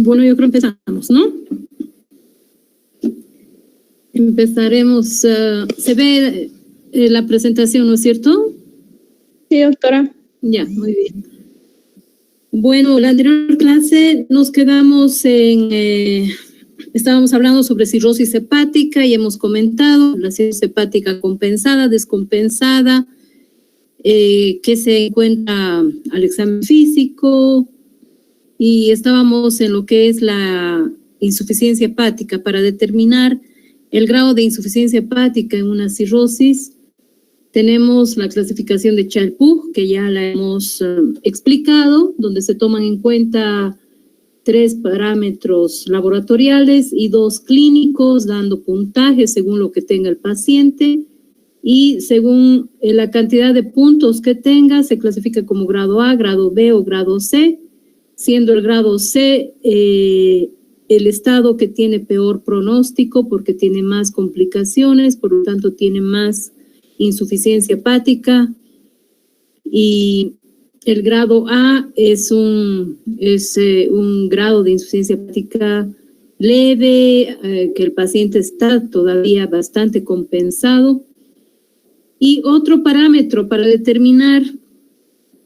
Bueno, yo creo que empezamos, ¿no? Empezaremos. ¿Se ve la presentación, no es cierto? Sí, doctora. Ya, muy bien. Bueno, la anterior clase nos quedamos en... estábamos hablando sobre cirrosis hepática y hemos comentado la cirrosis hepática compensada, descompensada, que se encuentra al examen físico, y estábamos en lo que es la insuficiencia hepática. Para determinar el grado de insuficiencia hepática en una cirrosis, tenemos la clasificación de Child-Pugh, que ya la hemos explicado, donde se toman en cuenta 3 parámetros laboratoriales y 2 clínicos, dando puntaje según lo que tenga el paciente, y según la cantidad de puntos que tenga, se clasifica como grado A, grado B o grado C, siendo el grado C el estado que tiene peor pronóstico porque tiene más complicaciones, por lo tanto tiene más insuficiencia hepática, y el grado A es un grado de insuficiencia hepática leve, que el paciente está todavía bastante compensado. Y otro parámetro para determinar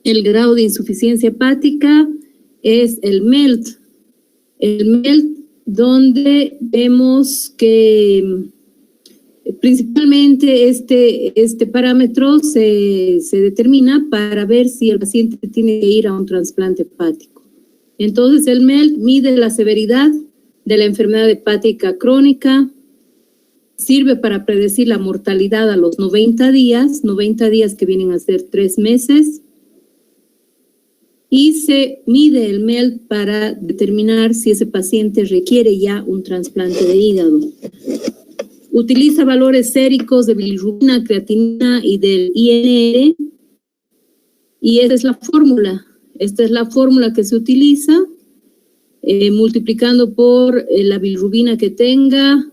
el grado de insuficiencia hepática es el MELT. El MELT, donde vemos que principalmente este parámetro se determina para ver si el paciente tiene que ir a un trasplante hepático. Entonces, el MELT mide la severidad de la enfermedad hepática crónica, sirve para predecir la mortalidad a los 90 días que vienen a ser 3 meses, y se mide el MELT para determinar si ese paciente requiere ya un trasplante de hígado. Utiliza valores séricos de bilirrubina, creatinina y del INR, y esta es la fórmula. Esta es la fórmula que se utiliza, multiplicando por la bilirrubina que tenga,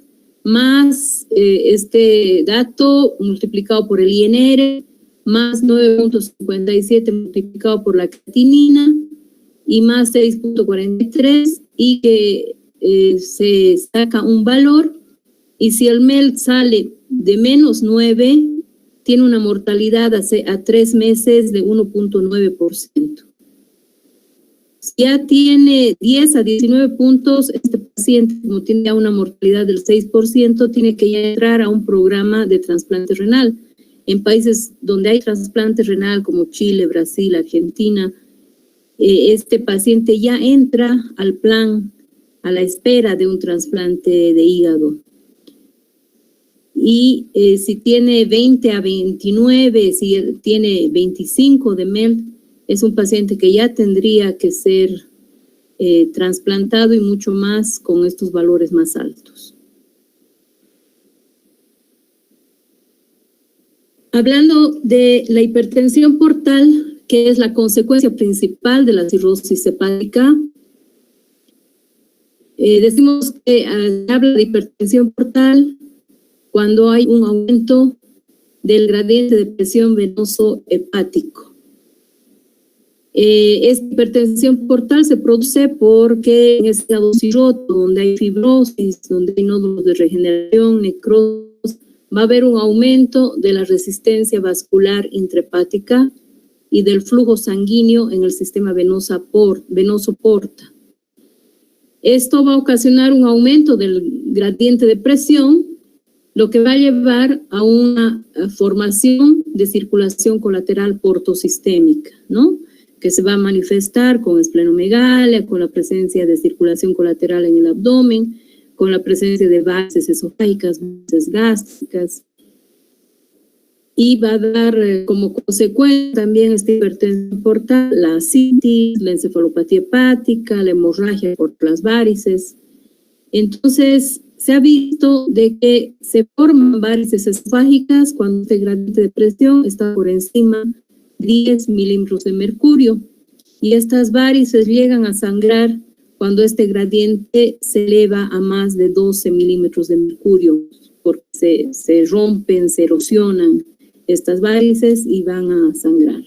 más este dato multiplicado por el INR, más 9.57 multiplicado por la creatinina, y más 6.43, y que se saca un valor. Y si el MELT sale de menos 9, tiene una mortalidad a 3 meses de 1.9%. Si ya tiene 10 a 19 puntos, este paciente, como tiene ya una mortalidad del 6%, tiene que ya entrar a un programa de trasplante renal. En países donde hay trasplante renal, como Chile, Brasil, Argentina, este paciente ya entra al plan, a la espera de un trasplante de hígado. Y si tiene 20 a 29, si tiene 25 de MELT, es un paciente que ya tendría que ser trasplantado, y mucho más con estos valores más altos. Hablando de la hipertensión portal, que es la consecuencia principal de la cirrosis hepática, decimos que habla de hipertensión portal cuando hay un aumento del gradiente de presión venoso hepático. Esta hipertensión portal se produce porque en este hígado cirrótico, donde hay fibrosis, donde hay nódulos de regeneración, necrosis, va a haber un aumento de la resistencia vascular intrahepática y del flujo sanguíneo en el sistema venoso porta. Esto va a ocasionar un aumento del gradiente de presión, lo que va a llevar a una formación de circulación colateral portosistémica, ¿no? Que se va a manifestar con esplenomegalia, con la presencia de circulación colateral en el abdomen, con la presencia de varices esofágicas, varices gástricas, y va a dar como consecuencia también esta hipertensión portal la ascitis, la encefalopatía hepática, la hemorragia por las varices. Entonces, se ha visto de que se forman varices esofágicas cuando este gradiente de presión está por encima de 10 milímetros de mercurio, y estas varices llegan a sangrar cuando este gradiente se eleva a más de 12 milímetros de mercurio, porque se rompen, se erosionan estas varices y van a sangrar.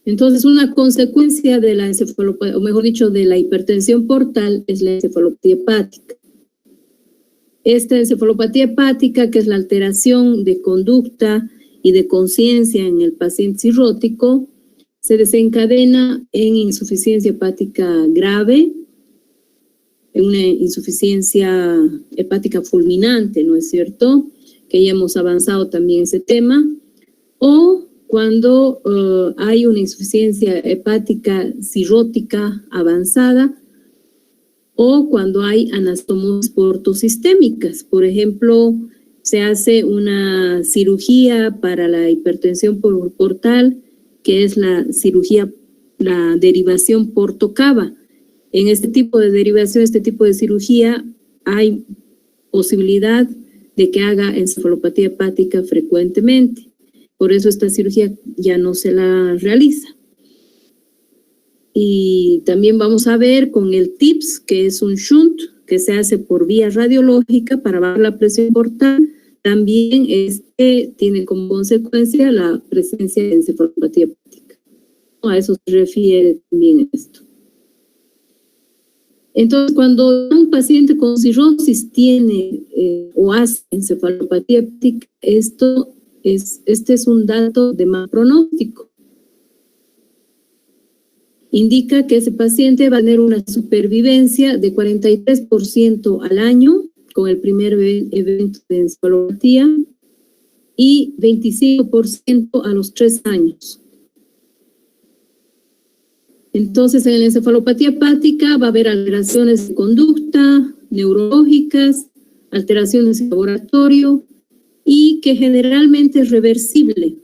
Entonces, una consecuencia de la encefalopatía, o mejor dicho, de la hipertensión portal es la encefalopatía hepática. Esta encefalopatía hepática, que es la alteración de conducta y de conciencia en el paciente cirrótico, se desencadena en insuficiencia hepática grave, en una insuficiencia hepática fulminante, ¿no es cierto? Que ya hemos avanzado también ese tema, o cuando hay una insuficiencia hepática cirrótica avanzada, o cuando hay anastomosis portosistémicas. Por ejemplo, se hace una cirugía para la hipertensión portal, que es la cirugía, la derivación porto-cava. En este tipo de derivación, este tipo de cirugía, hay posibilidad de que haga encefalopatía hepática frecuentemente. Por eso esta cirugía ya no se la realiza. Y también vamos a ver con el TIPS, que es un shunt que se hace por vía radiológica para bajar la presión portal. También tiene como consecuencia la presencia de encefalopatía hepática. A eso se refiere también esto. Entonces, cuando un paciente con cirrosis tiene o hace encefalopatía hepática, este es un dato de mal pronóstico. Indica que ese paciente va a tener una supervivencia de 43% al año con el primer evento de encefalopatía y 25% a los 3 años. Entonces, en la encefalopatía hepática va a haber alteraciones de conducta, neurológicas, alteraciones en laboratorio y que generalmente es reversible.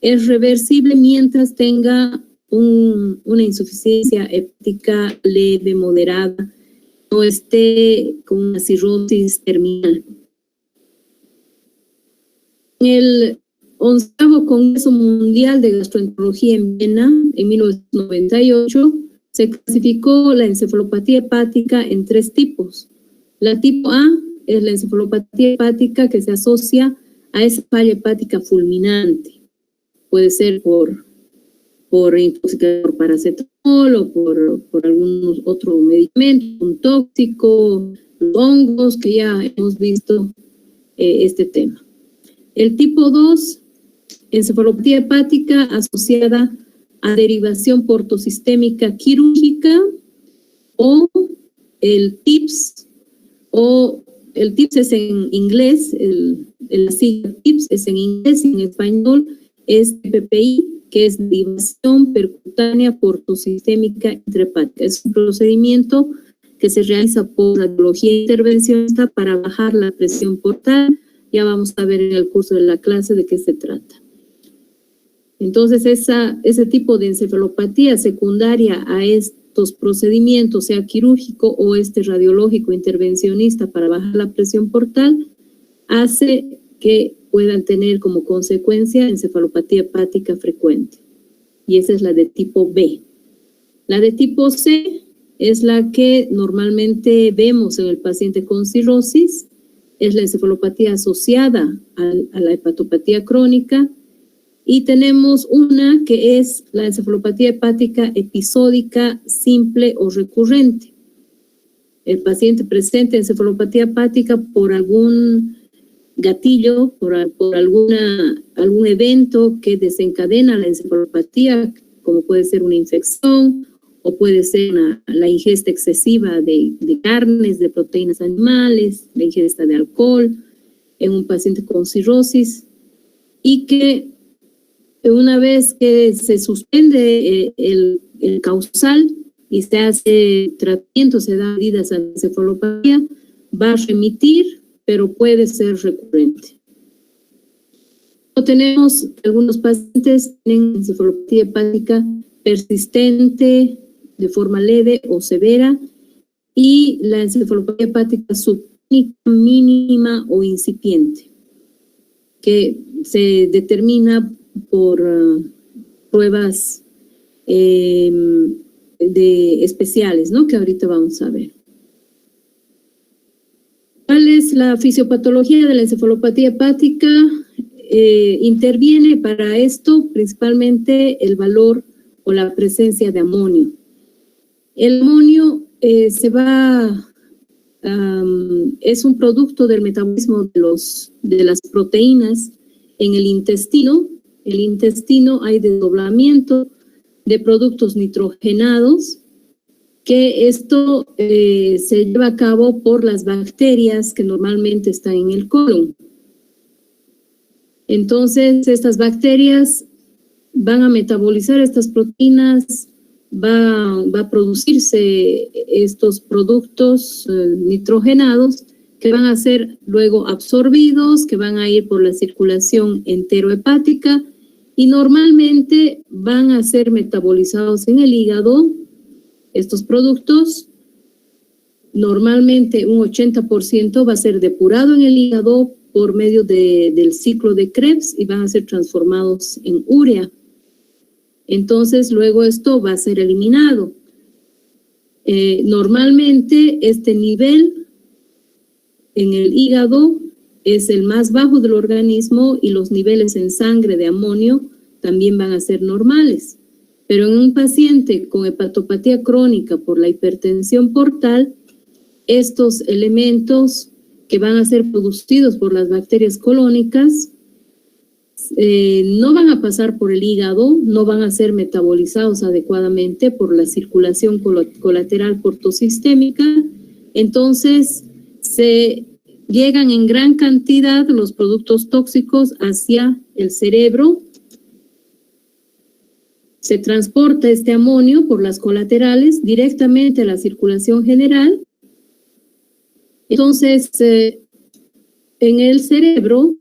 Es reversible mientras tenga una insuficiencia hepática leve, moderada, no esté con una cirrosis terminal. En el 11º Congreso Mundial de Gastroenterología en Viena, en 1998, se clasificó la encefalopatía hepática en 3 tipos. La tipo A es la encefalopatía hepática que se asocia a esa falla hepática fulminante. Puede ser por intoxicación por paracetamol o por algún otro medicamento, un tóxico, hongos, que ya hemos visto este tema. El tipo 2, encefalopatía hepática asociada a derivación portosistémica quirúrgica, o el TIPS, es en inglés, la sigla TIPS es en inglés, y en español es PPI, que es derivación percutánea portosistémica intrahepática. Es un procedimiento que se realiza por radiología intervencionista para bajar la presión portal. Ya vamos a ver en el curso de la clase de qué se trata. Entonces, ese tipo de encefalopatía secundaria a estos procedimientos, sea quirúrgico o radiológico intervencionista para bajar la presión portal, hace que puedan tener como consecuencia encefalopatía hepática frecuente. Y esa es la de tipo B. La de tipo C es la que normalmente vemos en el paciente con cirrosis, es la encefalopatía asociada a la hepatopatía crónica, y tenemos una que es la encefalopatía hepática episódica simple o recurrente. El paciente presenta encefalopatía hepática por algún gatillo, por algún evento que desencadena la encefalopatía, como puede ser una infección o puede ser la ingesta excesiva de carnes, de proteínas animales, la ingesta de alcohol en un paciente con cirrosis, y que una vez que se suspende el causal y se hace tratamiento, se da medidas a la encefalopatía, va a remitir, pero puede ser recurrente. Tenemos algunos pacientes que tienen encefalopatía hepática persistente de forma leve o severa, y la encefalopatía hepática subclínica mínima o incipiente, que se determina por pruebas especiales, ¿no? Que ahorita vamos a ver. ¿Cuál es la fisiopatología de la encefalopatía hepática? Interviene para esto principalmente el valor o la presencia de amonio. El amonio es un producto del metabolismo de las proteínas en el intestino. El intestino hay desdoblamiento de productos nitrogenados, que esto se lleva a cabo por las bacterias que normalmente están en el colon. Entonces, estas bacterias van a metabolizar estas proteínas, va a producirse estos productos nitrogenados que van a ser luego absorbidos, que van a ir por la circulación enterohepática y normalmente van a ser metabolizados en el hígado. Estos productos, normalmente un 80% va a ser depurado en el hígado por medio del ciclo de Krebs y van a ser transformados en urea. Entonces, luego esto va a ser eliminado. Normalmente, este nivel en el hígado es el más bajo del organismo y los niveles en sangre de amonio también van a ser normales. Pero en un paciente con hepatopatía crónica por la hipertensión portal, estos elementos que van a ser producidos por las bacterias colónicas no van a pasar por el hígado, no van a ser metabolizados adecuadamente por la circulación colateral portosistémica. Entonces, se llegan en gran cantidad los productos tóxicos hacia el cerebro. Se transporta este amonio por las colaterales directamente a la circulación general. Entonces, en el cerebro,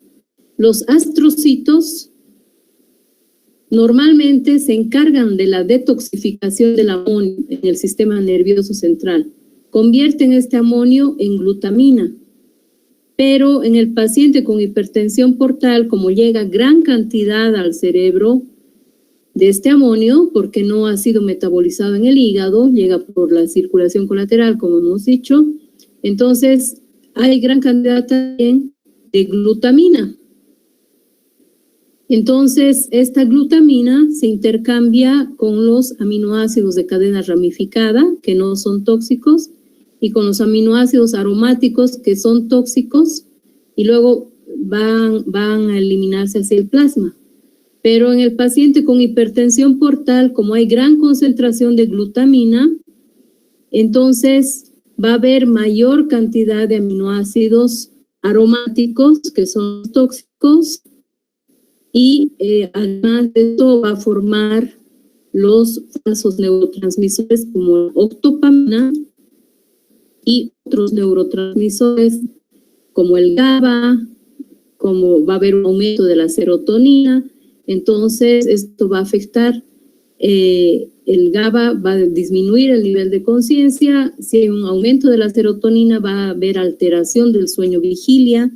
los astrocitos normalmente se encargan de la detoxificación del amonio en el sistema nervioso central. Convierten este amonio en glutamina. Pero en el paciente con hipertensión portal, como llega gran cantidad al cerebro de este amonio, porque no ha sido metabolizado en el hígado, llega por la circulación colateral, como hemos dicho, entonces hay gran cantidad también de glutamina. Entonces, esta glutamina se intercambia con los aminoácidos de cadena ramificada, que no son tóxicos, y con los aminoácidos aromáticos, que son tóxicos, y luego van a eliminarse hacia el plasma. Pero en el paciente con hipertensión portal, como hay gran concentración de glutamina, entonces va a haber mayor cantidad de aminoácidos aromáticos, que son tóxicos, y además de esto va a formar los falsos neurotransmisores como la octopamina y otros neurotransmisores como el GABA, como va a haber un aumento de la serotonina. Entonces esto va a afectar, el GABA va a disminuir el nivel de conciencia. Si hay un aumento de la serotonina, va a haber alteración del sueño-vigilia.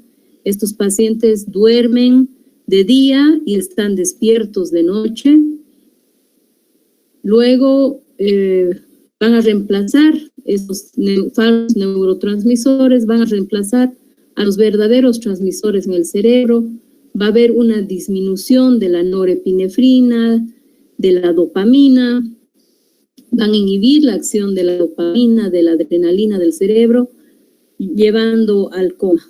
Estos pacientes duermen de día y están despiertos de noche. Luego van a reemplazar estos falsos neurotransmisores, van a reemplazar a los verdaderos transmisores en el cerebro. Va a haber una disminución de la norepinefrina, de la dopamina, van a inhibir la acción de la dopamina, de la adrenalina del cerebro, llevando al coma.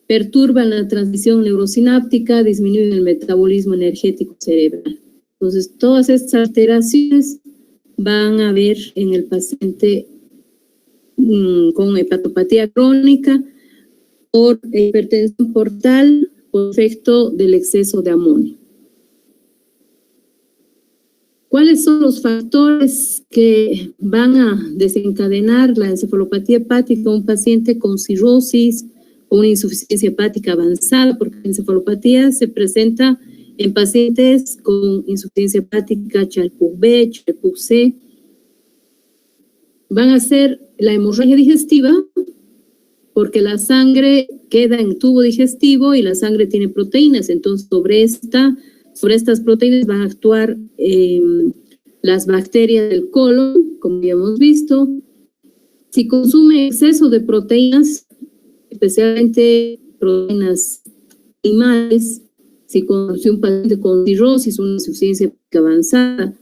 Perturban la transmisión neurosináptica, disminuyen el metabolismo energético cerebral. Entonces, todas estas alteraciones van a haber en el paciente con hepatopatía crónica por hipertensión portal por efecto del exceso de amonio. ¿Cuáles son los factores que van a desencadenar la encefalopatía hepática en un paciente con cirrosis o una insuficiencia hepática avanzada? Porque la encefalopatía se presenta en pacientes con insuficiencia hepática Child-Pugh-B, Child-Pugh-C. Van a ser la hemorragia digestiva, porque la sangre queda en tubo digestivo y la sangre tiene proteínas. Entonces, sobre estas proteínas van a actuar las bacterias del colon, como ya hemos visto. Si consume exceso de proteínas, especialmente proteínas animales, si un paciente con cirrosis, una insuficiencia hepática avanzada,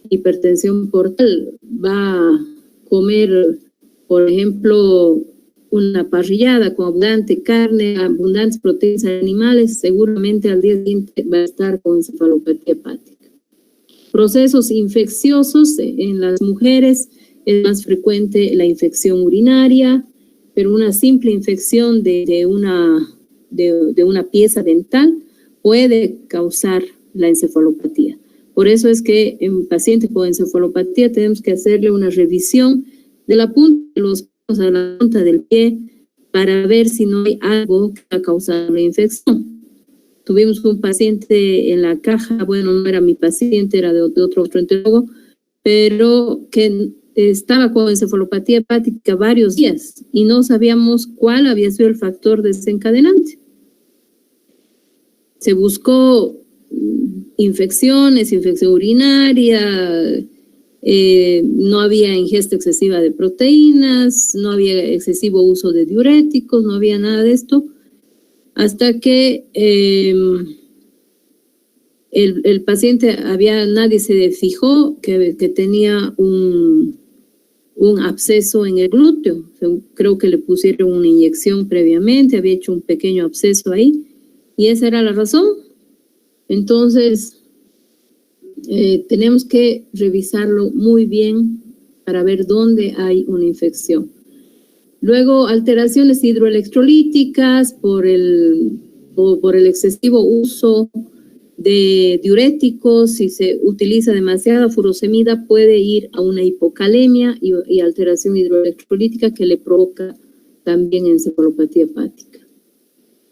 hipertensión portal va a comer, por ejemplo, una parrillada con abundante carne, abundantes proteínas animales, seguramente al día siguiente va a estar con encefalopatía hepática. Procesos infecciosos en las mujeres es más frecuente la infección urinaria, pero una simple infección de una pieza dental puede causar la encefalopatía. Por eso es que en un paciente con encefalopatía tenemos que hacerle una revisión de la punta de los pies a la punta del pie para ver si no hay algo que ha causado la infección. Tuvimos un paciente en la caja, bueno, no era mi paciente, era de otro gastroenterólogo, pero que estaba con encefalopatía hepática varios días y no sabíamos cuál había sido el factor desencadenante. Se buscó infecciones, infección urinaria, no había ingesta excesiva de proteínas, no había excesivo uso de diuréticos, no había nada de esto, hasta que el paciente nadie se fijó que tenía un absceso en el glúteo. Creo que le pusieron una inyección previamente, había hecho un pequeño absceso ahí, y esa era la razón. Entonces, tenemos que revisarlo muy bien para ver dónde hay una infección. Luego, alteraciones hidroelectrolíticas por el excesivo uso de diuréticos. Si se utiliza demasiada furosemida, puede ir a una hipocalemia y alteración hidroelectrolítica que le provoca también encefalopatía hepática.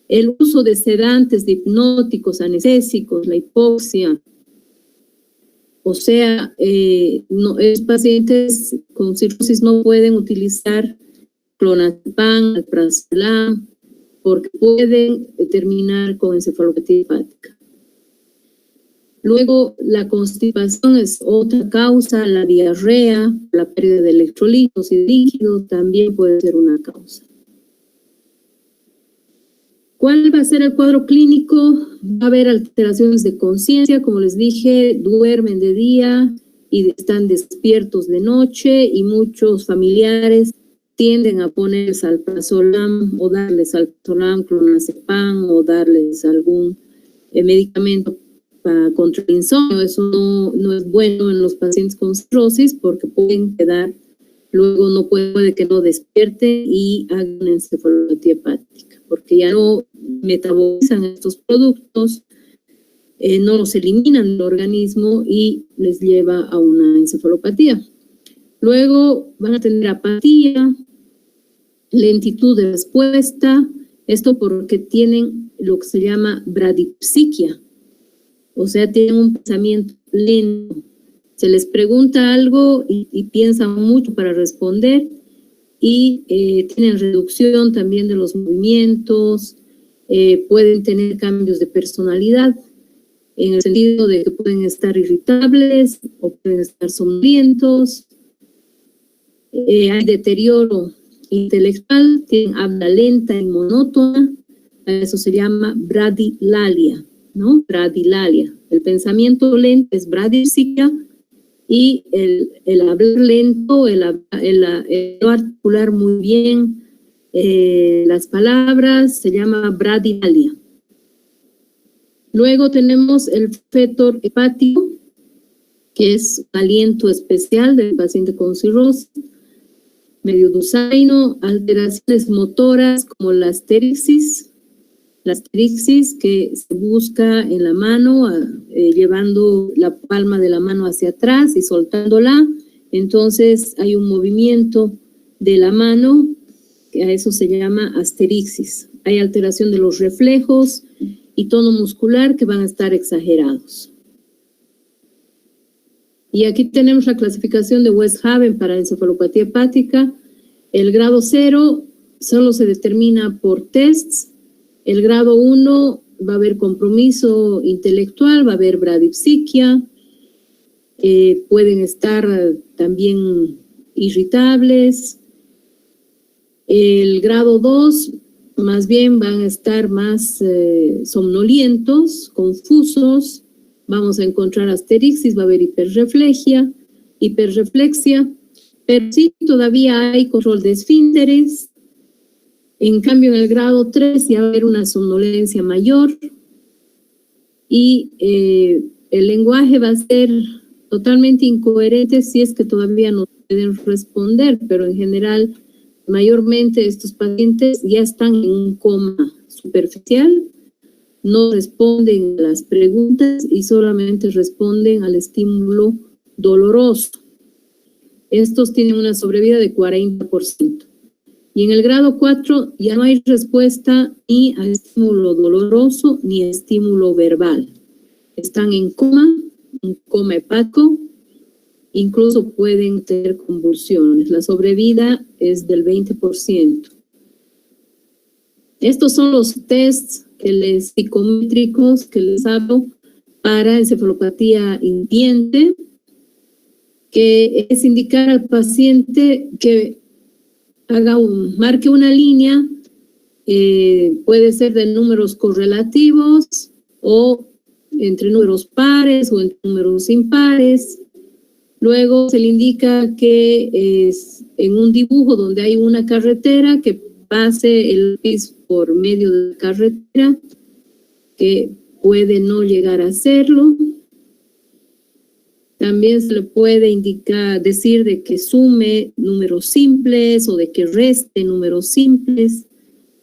El uso de sedantes, de hipnóticos, anestésicos, la hipoxia. O sea, los pacientes con cirrosis no pueden utilizar clonazepam, alprazolam, porque pueden terminar con encefalopatía hepática. Luego, la constipación es otra causa, la diarrea, la pérdida de electrolitos y líquidos también puede ser una causa. ¿Cuál va a ser el cuadro clínico? Va a haber alteraciones de conciencia, como les dije, duermen de día y están despiertos de noche, y muchos familiares tienden a poner alprazolam o darles alprazolam, clonazepam o darles algún medicamento contra el insomnio. Eso no es bueno en los pacientes con cirrosis porque pueden quedar, luego puede que no despierte y hagan una encefalopatía hepática, porque ya no metabolizan estos productos, no los eliminan del organismo y les lleva a una encefalopatía. Luego van a tener apatía, lentitud de respuesta, esto porque tienen lo que se llama bradipsiquia, o sea, tienen un pensamiento lento. Se les pregunta algo y piensan mucho para responder, y tienen reducción también de los movimientos, pueden tener cambios de personalidad, en el sentido de que pueden estar irritables o pueden estar somnolientos. Hay deterioro intelectual, tienen habla lenta y monótona, eso se llama bradilalia, ¿no? Bradilalia. El pensamiento lento es bradipsiquia, y el hablar lento, el articular muy bien las palabras, se llama bradilalia. Luego tenemos el fétor hepático, que es un aliento especial del paciente con cirrosis, medio dusaino, alteraciones motoras como la asterixis que se busca en la mano, llevando la palma de la mano hacia atrás y soltándola. Entonces hay un movimiento de la mano, que a eso se llama asterixis. Hay alteración de los reflejos y tono muscular que van a estar exagerados. Y aquí tenemos la clasificación de Westhaven para encefalopatía hepática. El grado 0 solo se determina por tests. El grado 1 va a haber compromiso intelectual, va a haber bradipsiquia, pueden estar también irritables. El grado 2 más bien van a estar más somnolientos, confusos, vamos a encontrar asterixis, va a haber hiperreflexia, pero sí todavía hay control de esfínteres. En cambio, en el grado 3 ya va a haber una somnolencia mayor y el lenguaje va a ser totalmente incoherente si es que todavía no pueden responder, pero en general, mayormente estos pacientes ya están en un coma superficial, no responden a las preguntas y solamente responden al estímulo doloroso. Estos tienen una sobrevida de 40%. Y en el grado 4 ya no hay respuesta ni al estímulo doloroso ni al estímulo verbal. Están en coma, un coma hepático, incluso pueden tener convulsiones. La sobrevida es del 20%. Estos son los tests psicométricos que les hablo para encefalopatía incipiente, que es indicar al paciente que marque una línea, puede ser de números correlativos o entre números pares o entre números impares. Luego se le indica que es en un dibujo donde hay una carretera que pase el lápiz por medio de la carretera, que puede no llegar a hacerlo. También se le puede decir de que sume números simples o de que reste números simples,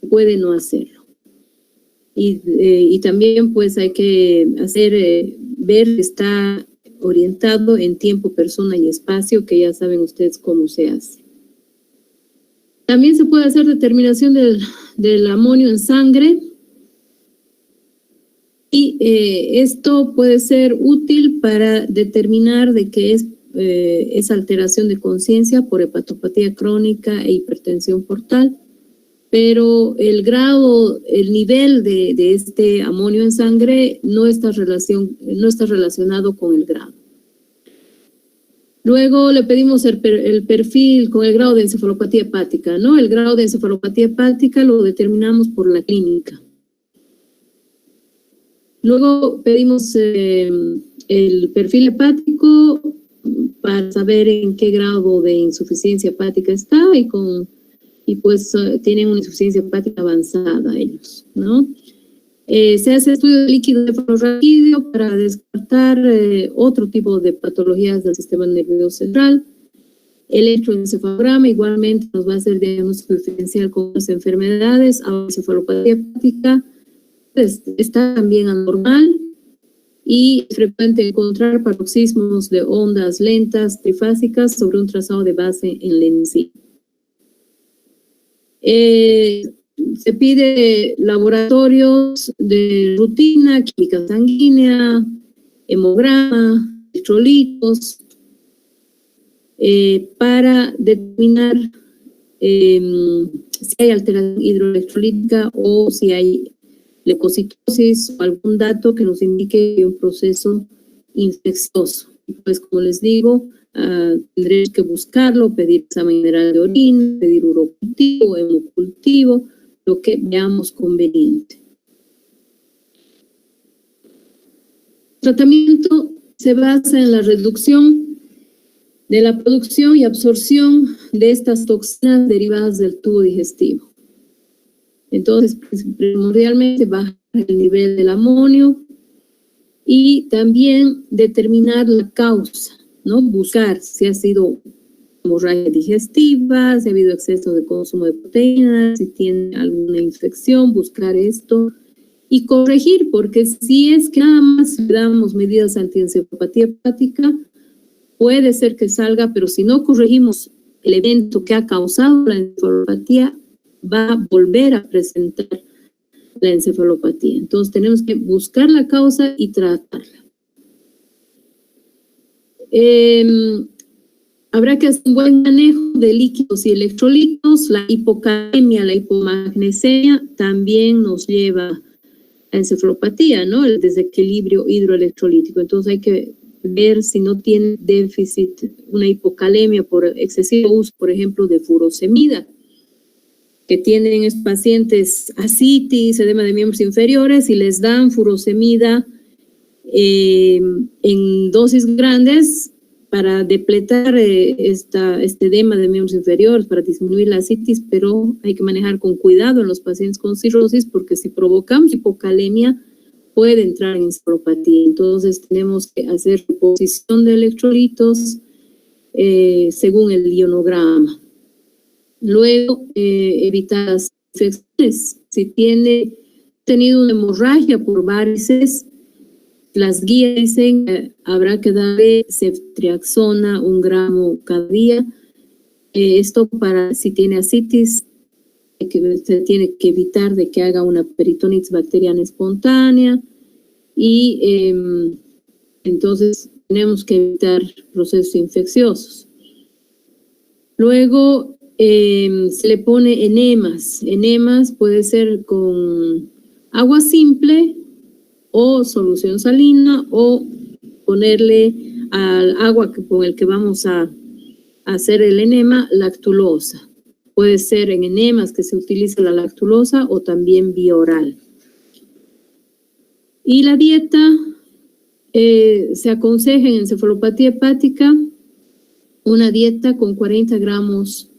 puede no hacerlo. Y también pues hay que ver que está orientado en tiempo, persona y espacio, que ya saben ustedes cómo se hace. También se puede hacer determinación del amonio en sangre. Y esto puede ser útil para determinar de que es alteración de conciencia por hepatopatía crónica e hipertensión portal, pero el nivel de este amonio en sangre no está relacionado con el grado. Luego le pedimos el perfil con el grado de encefalopatía hepática, ¿no? El grado de encefalopatía hepática lo determinamos por la clínica. Luego pedimos el perfil hepático para saber en qué grado de insuficiencia hepática está y pues tienen una insuficiencia hepática avanzada ellos, ¿no? Se hace estudio de líquido cefalorraquídeo para descartar otro tipo de patologías del sistema nervioso central. El electroencefalograma igualmente nos va a hacer diagnóstico diferencial con las enfermedades, encefalopatía hepática, está también anormal y es frecuente encontrar paroxismos de ondas lentas trifásicas sobre un trazado de base en la enzima. Se pide laboratorios de rutina, química sanguínea, hemograma, electrolitos, para determinar si hay alteración hidroelectrolítica o si hay leucocitosis o algún dato que nos indique un proceso infeccioso. Pues como les digo, tendremos que buscarlo, pedir examen general de orina, pedir urocultivo, hemocultivo, lo que veamos conveniente. El tratamiento se basa en la reducción de la producción y absorción de estas toxinas derivadas del tubo digestivo. Entonces, primordialmente bajar el nivel del amonio y también determinar la causa, ¿no? Buscar si ha sido hemorragia digestiva, si ha habido exceso de consumo de proteínas, si tiene alguna infección, buscar esto y corregir, porque si es que nada más le damos medidas antiencefalopatía hepática, puede ser que salga, pero si no corregimos el evento que ha causado la encefalopatía, va a volver a presentar la encefalopatía. Entonces tenemos que buscar la causa y tratarla. Habrá que hacer un buen manejo de líquidos y electrolitos. La hipocalemia, la hipomagnesemia también nos lleva a encefalopatía, ¿no? El desequilibrio hidroelectrolítico. Entonces hay que ver si no tiene déficit, una hipocalemia por excesivo uso, por ejemplo, de furosemida, que tienen pacientes ascitis, edema de miembros inferiores y les dan furosemida en dosis grandes para depletar este edema de miembros inferiores, para disminuir la ascitis, pero hay que manejar con cuidado en los pacientes con cirrosis, porque si provocamos hipocalemia, puede entrar en encefalopatía. Entonces tenemos que hacer reposición de electrolitos según el ionograma. Luego, evitar las infecciones. Si tiene tenido una hemorragia por varices, las guías dicen que habrá que darle ceftriaxona 1 gramo cada día. Esto para si tiene ascitis, que se tiene que evitar de que haga una peritonitis bacteriana espontánea y entonces tenemos que evitar procesos infecciosos. Luego se le pone enemas. Enemas puede ser con agua simple o solución salina, o ponerle al agua con el que vamos a hacer el enema lactulosa. Puede ser en enemas que se utiliza la lactulosa o también vía oral. Y la dieta se aconseja en encefalopatía hepática una dieta con 40 gramos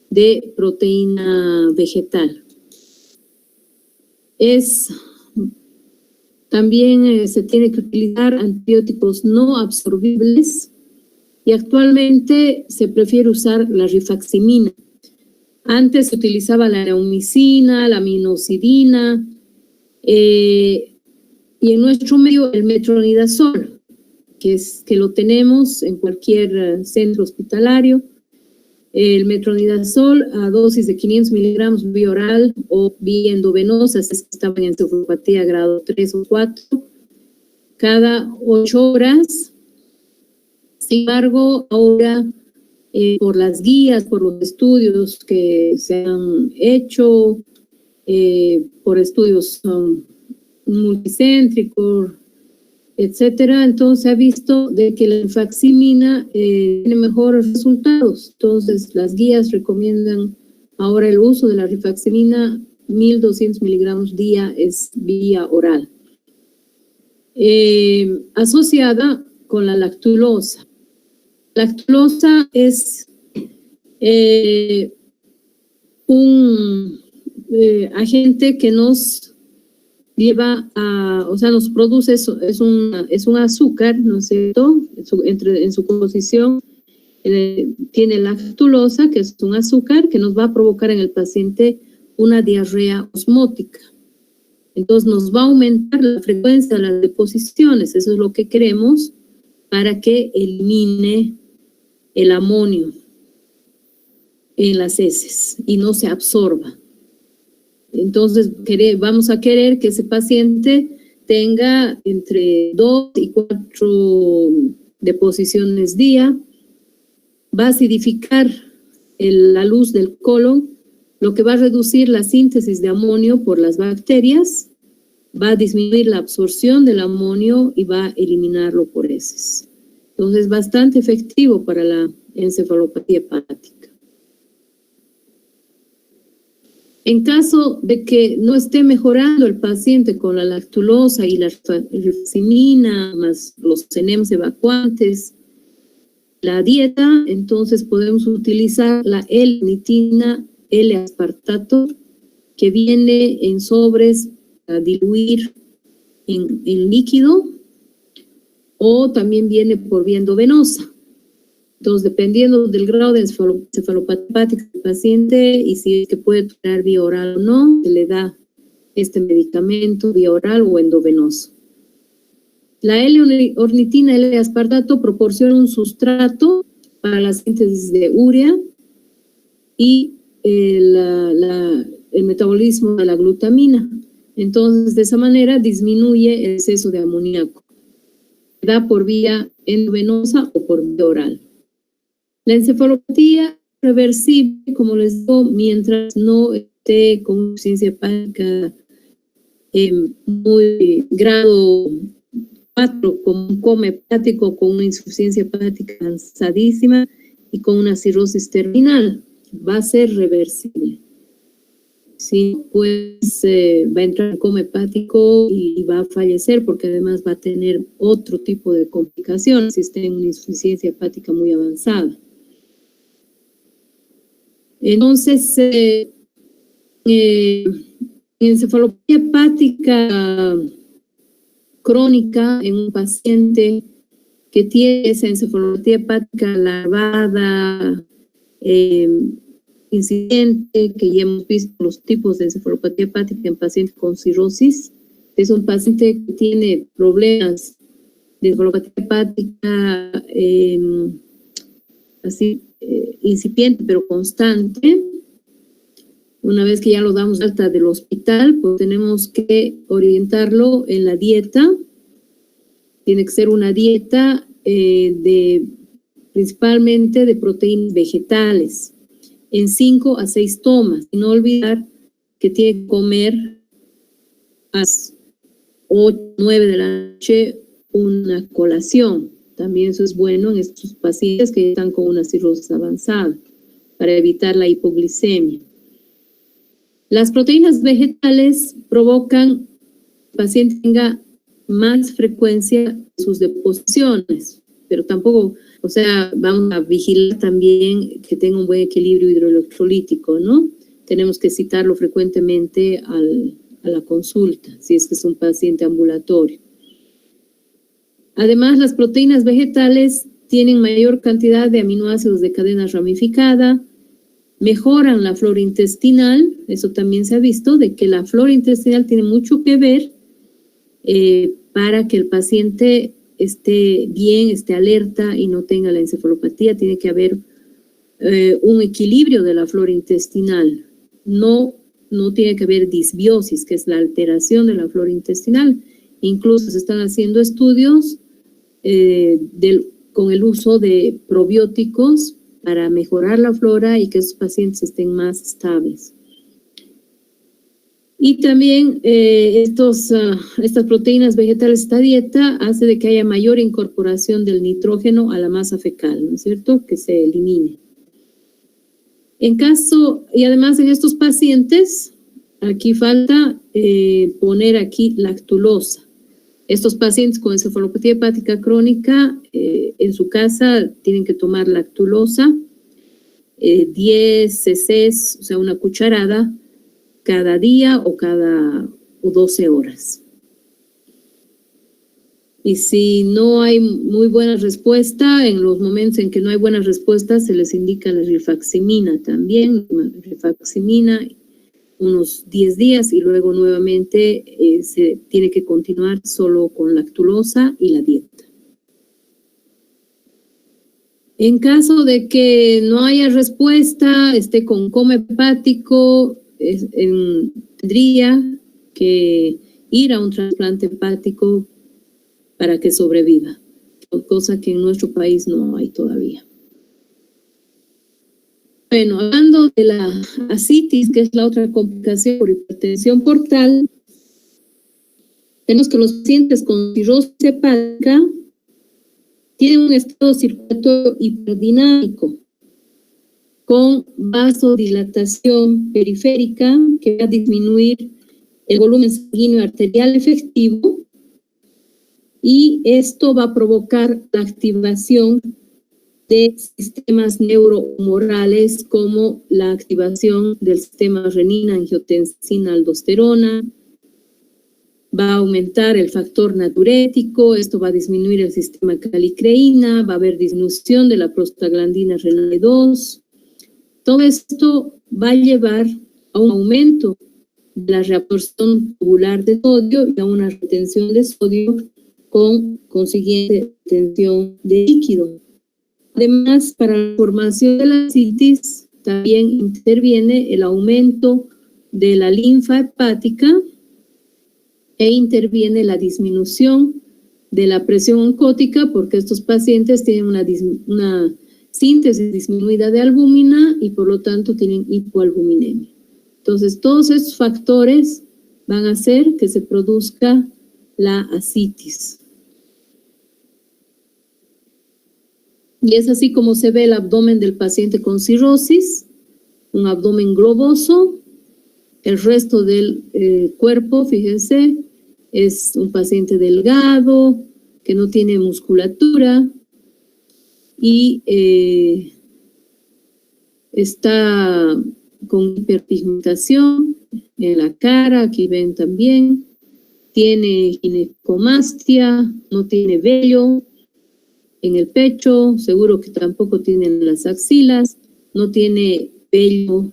de proteína vegetal. También se tiene que utilizar antibióticos no absorbibles y actualmente se prefiere usar la rifaximina. Antes se utilizaba la neomicina, la minoxidina y en nuestro medio el metronidazol, que lo tenemos en cualquier centro hospitalario. El metronidazol a dosis de 500 miligramos vía oral o vía endovenosa, si estaban en encefalopatía grado 3 o 4, cada 8 horas. Sin embargo, ahora, por las guías, por los estudios que se han hecho, por estudios multicéntricos, etcétera, entonces se ha visto de que la rifaximina tiene mejores resultados. Entonces las guías recomiendan ahora el uso de la rifaximina 1200 miligramos día, es vía oral, asociada con la lactulosa. Lactulosa es un agente que nos lleva nos produce, es un azúcar, ¿no es cierto? En su composición tiene lactulosa, que es un azúcar que nos va a provocar en el paciente una diarrea osmótica. Entonces nos va a aumentar la frecuencia de las deposiciones, eso es lo que queremos para que elimine el amonio en las heces y no se absorba. Entonces, vamos a querer que ese paciente tenga entre 2 y 4 deposiciones día. Va a acidificar la luz del colon, lo que va a reducir la síntesis de amonio por las bacterias, va a disminuir la absorción del amonio y va a eliminarlo por heces. Entonces, bastante efectivo para la encefalopatía hepática. En caso de que no esté mejorando el paciente con la lactulosa y la rifaximina, más los enemas evacuantes, la dieta, entonces podemos utilizar la L-nitina, L-aspartato, que viene en sobres a diluir en líquido, o también viene por vía endovenosa. Entonces, dependiendo del grado de encefalopatía hepática del paciente y si es que puede tolerar vía oral o no, se le da este medicamento vía oral o endovenoso. La L-ornitina, L-aspartato proporciona un sustrato para la síntesis de urea y el metabolismo de la glutamina. Entonces, de esa manera disminuye el exceso de amoníaco. Se da por vía endovenosa o por vía oral. La encefalopatía reversible, como les digo, mientras no esté con insuficiencia hepática muy grado 4, con un coma hepático, con una insuficiencia hepática avanzadísima y con una cirrosis terminal, va a ser reversible. Si no, pues va a entrar en coma hepático y va a fallecer porque además va a tener otro tipo de complicaciones si está en una insuficiencia hepática muy avanzada. Entonces, encefalopatía hepática crónica en un paciente que tiene esa encefalopatía hepática larvada, incidente, que ya hemos visto los tipos de encefalopatía hepática en pacientes con cirrosis. Es un paciente que tiene problemas de encefalopatía hepática incipiente pero constante. Una vez que ya lo damos de alta del hospital, pues tenemos que orientarlo en la dieta. Tiene que ser una dieta principalmente de proteínas vegetales, en 5 a 6 tomas. Y no olvidar que tiene que comer a las 8, 9 de la noche una colación. También eso es bueno en estos pacientes que están con una cirrosis avanzada, para evitar la hipoglicemia. Las proteínas vegetales provocan que el paciente tenga más frecuencia en sus deposiciones, pero tampoco, o sea, vamos a vigilar también que tenga un buen equilibrio hidroelectrolítico, ¿no? Tenemos que citarlo frecuentemente a la consulta, si es que es un paciente ambulatorio. Además, las proteínas vegetales tienen mayor cantidad de aminoácidos de cadena ramificada, mejoran la flora intestinal. Eso también se ha visto, de que la flora intestinal tiene mucho que ver para que el paciente esté bien, esté alerta y no tenga la encefalopatía. Tiene que haber un equilibrio de la flora intestinal. No tiene que haber disbiosis, que es la alteración de la flora intestinal. Incluso se están haciendo estudios con el uso de probióticos para mejorar la flora y que esos pacientes estén más estables. Y también estas proteínas vegetales, esta dieta hace de que haya mayor incorporación del nitrógeno a la masa fecal, ¿no es cierto? Que se elimine. Y además en estos pacientes, aquí falta poner aquí lactulosa. Estos pacientes con encefalopatía hepática crónica, en su casa tienen que tomar lactulosa, 10 cc, o sea, una cucharada, cada día o 12 horas. Y si no hay muy buena respuesta, en los momentos en que no hay buena respuesta, se les indica la rifaximina también, rifaximina unos 10 días y luego nuevamente se tiene que continuar solo con lactulosa y la dieta. En caso de que no haya respuesta, esté con coma hepático, tendría que ir a un trasplante hepático para que sobreviva, cosa que en nuestro país no hay todavía. Bueno, hablando de la ascitis, que es la otra complicación por hipertensión portal, tenemos que los pacientes con cirrosis hepática tienen un estado circulatorio hiperdinámico con vasodilatación periférica que va a disminuir el volumen sanguíneo arterial efectivo, y esto va a provocar la activación de sistemas neurohumorales como la activación del sistema renina, angiotensina, aldosterona. Va a aumentar el factor natriurético, esto va a disminuir el sistema calicreína, va a haber disminución de la prostaglandina renal 2. Todo esto va a llevar a un aumento de la reabsorción tubular de sodio y a una retención de sodio con consiguiente retención de líquido. Además, para la formación de la ascitis también interviene el aumento de la linfa hepática e interviene la disminución de la presión oncótica, porque estos pacientes tienen una síntesis disminuida de albúmina y por lo tanto tienen hipoalbuminemia. Entonces, todos estos factores van a hacer que se produzca la ascitis. Y es así como se ve el abdomen del paciente con cirrosis, un abdomen globoso, El resto del cuerpo, fíjense, es un paciente delgado, que no tiene musculatura y está con hiperpigmentación en la cara, aquí ven también, tiene ginecomastia, no tiene vello en el pecho, seguro que tampoco tiene en las axilas, no tiene vello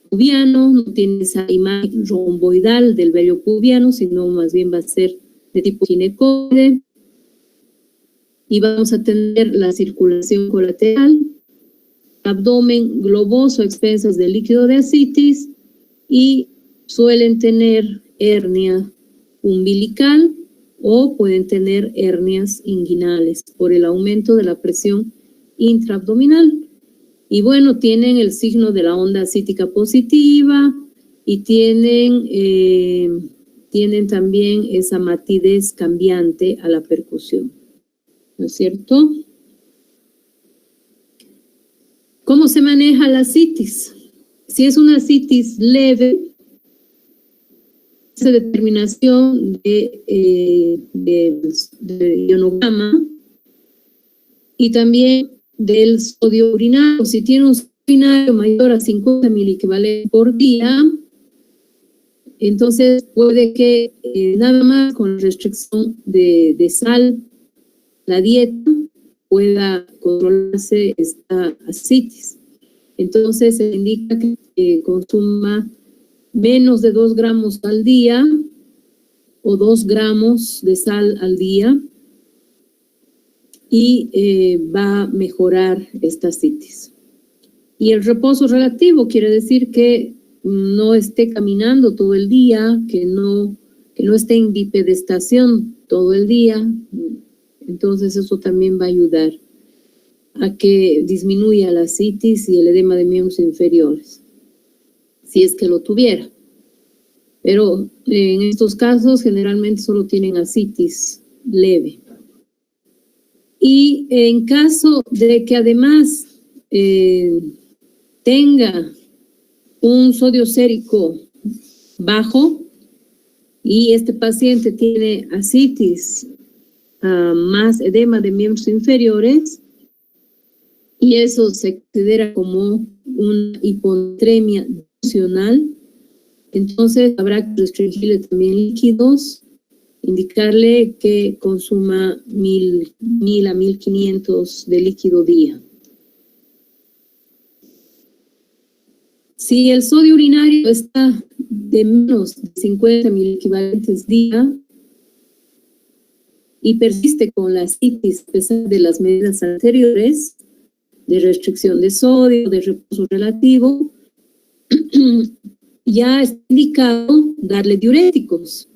pubiano, no tiene esa imagen romboidal del vello pubiano, sino más bien va a ser de tipo ginecoide. Y vamos a tener la circulación colateral, abdomen globoso a expensas de líquido de ascitis y suelen tener hernia umbilical o pueden tener hernias inguinales por el aumento de la presión intraabdominal. Y bueno, tienen el signo de la onda ascítica positiva y tienen también esa matidez cambiante a la percusión. ¿No es cierto? ¿Cómo se maneja la ascitis? Si es una ascitis leve, esa determinación de ionograma y también del sodio urinario. Si tiene un sodio urinario mayor a 50 miliequivalentes por día, entonces puede que nada más con restricción de sal, la dieta, pueda controlarse esta ascitis. Entonces se indica que consuma menos de 2 gramos al día o 2 gramos de sal al día y va a mejorar esta ascitis. Y el reposo relativo quiere decir que no esté caminando todo el día, que no esté en bipedestación todo el día. Entonces eso también va a ayudar a que disminuya la ascitis y el edema de miembros inferiores, si es que lo tuviera. Pero en estos casos generalmente solo tienen ascitis leve. Y en caso de que además tenga un sodio sérico bajo y este paciente tiene ascitis, más edema de miembros inferiores, y eso se considera como una hiponatremia funcional, entonces habrá que restringirle también líquidos, indicarle que consuma 1000 a 1500 de líquido día. Si el sodio urinario está de menos de 50 miliequivalentes día y persiste con la ascitis a pesar de las medidas anteriores de restricción de sodio, de reposo relativo, ya está indicado darle diuréticos.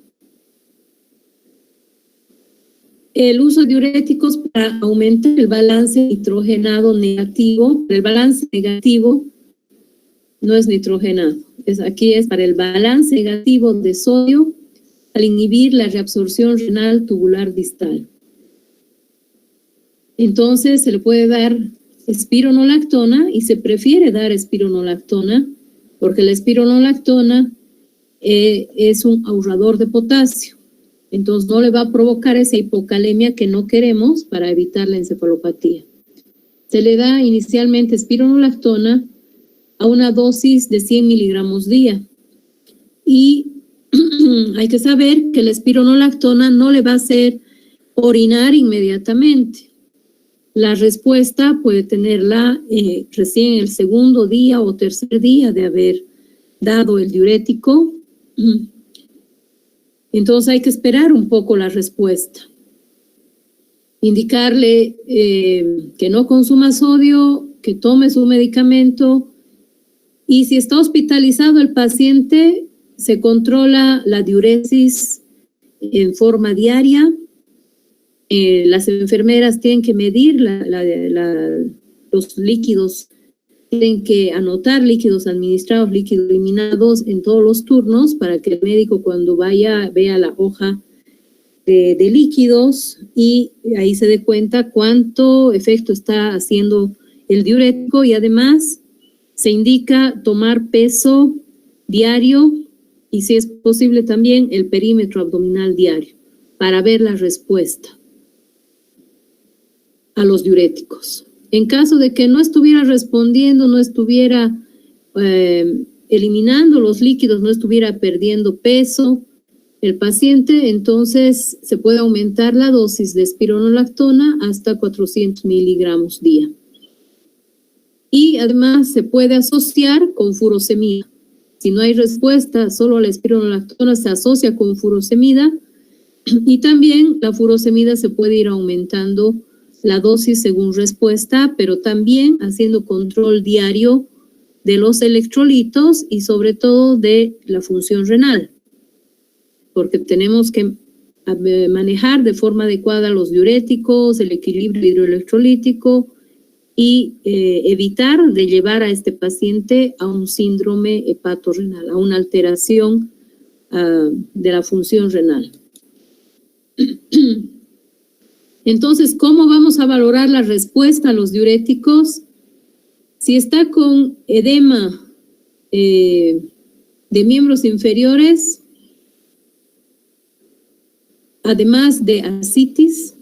El uso de diuréticos para aumentar el balance nitrogenado negativo, el balance negativo no es nitrogenado, aquí es para el balance negativo de sodio al inhibir la reabsorción renal tubular distal. Entonces se le puede dar espironolactona y se prefiere dar espironolactona porque la espironolactona es un ahorrador de potasio. Entonces no le va a provocar esa hipocalemia que no queremos para evitar la encefalopatía. Se le da inicialmente espironolactona a una dosis de 100 miligramos día. Y hay que saber que la espironolactona no le va a hacer orinar inmediatamente. La respuesta puede tenerla recién el segundo día o tercer día de haber dado el diurético. Entonces hay que esperar un poco la respuesta. Indicarle que no consuma sodio, que tome su medicamento y si está hospitalizado el paciente, se controla la diuresis en forma diaria. Las enfermeras tienen que medir los líquidos, tienen que anotar líquidos administrados, líquidos eliminados en todos los turnos para que el médico cuando vaya vea la hoja de líquidos y ahí se dé cuenta cuánto efecto está haciendo el diurético y además Se indica tomar peso diario y, si es posible, también el perímetro abdominal diario para ver la respuesta a los diuréticos. En caso de que no estuviera respondiendo, no estuviera eliminando los líquidos, no estuviera perdiendo peso el paciente, entonces se puede aumentar la dosis de espironolactona hasta 400 miligramos día. Y además se puede asociar con furosemida. Si no hay respuesta solo a la espironolactona, se asocia con furosemida, y también la furosemida se puede ir aumentando la dosis según respuesta, pero también haciendo control diario de los electrolitos y sobre todo de la función renal, porque tenemos que manejar de forma adecuada los diuréticos, el equilibrio hidroelectrolítico y evitar de llevar a este paciente a un síndrome hepatorrenal, a una alteración de la función renal. Entonces, ¿cómo vamos a valorar la respuesta a los diuréticos? Si está con edema de miembros inferiores, además de ascitis,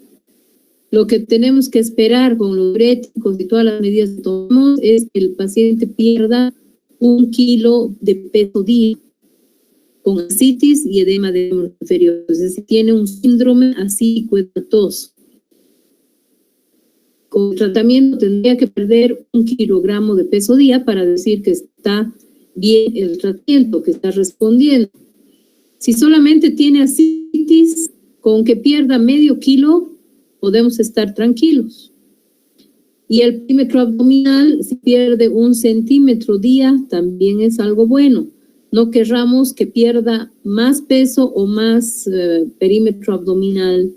lo que tenemos que esperar con los diuréticos y todas las medidas que tomamos es que el paciente pierda 1 kilo de peso día con ascitis y edema de miembros inferiores, es decir, tiene un síndrome acítico hepatoso. Con el tratamiento tendría que perder 1 kilogramo de peso día para decir que está bien el tratamiento, que está respondiendo. Si solamente tiene ascitis, con que pierda medio kilo, podemos estar tranquilos. Y el perímetro abdominal, si pierde 1 centímetro día, también es algo bueno. No querramos que pierda más peso o más perímetro abdominal,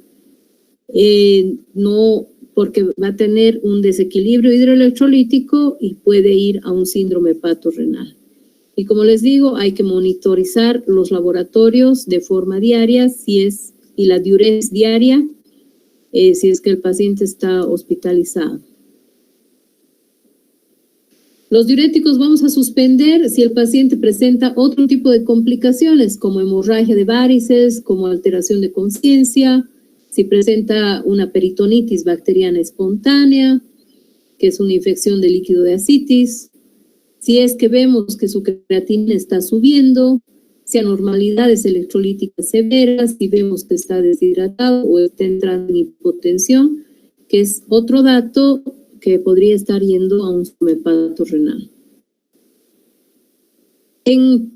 no, porque va a tener un desequilibrio hidroelectrolítico y puede ir a un síndrome hepatorrenal. Y como les digo, hay que monitorizar los laboratorios de forma diaria y la diuresis diaria, si es que el paciente está hospitalizado. Los diuréticos vamos a suspender si el paciente presenta otro tipo de complicaciones, como hemorragia de varices, como alteración de conciencia, si presenta una peritonitis bacteriana espontánea, que es una infección de líquido de ascitis, si es que vemos que su creatinina está subiendo, si anormalidades electrolíticas severas, si vemos que está deshidratado o está entrando en hipotensión, que es otro dato que podría estar yendo a un síndrome hepatorrenal. En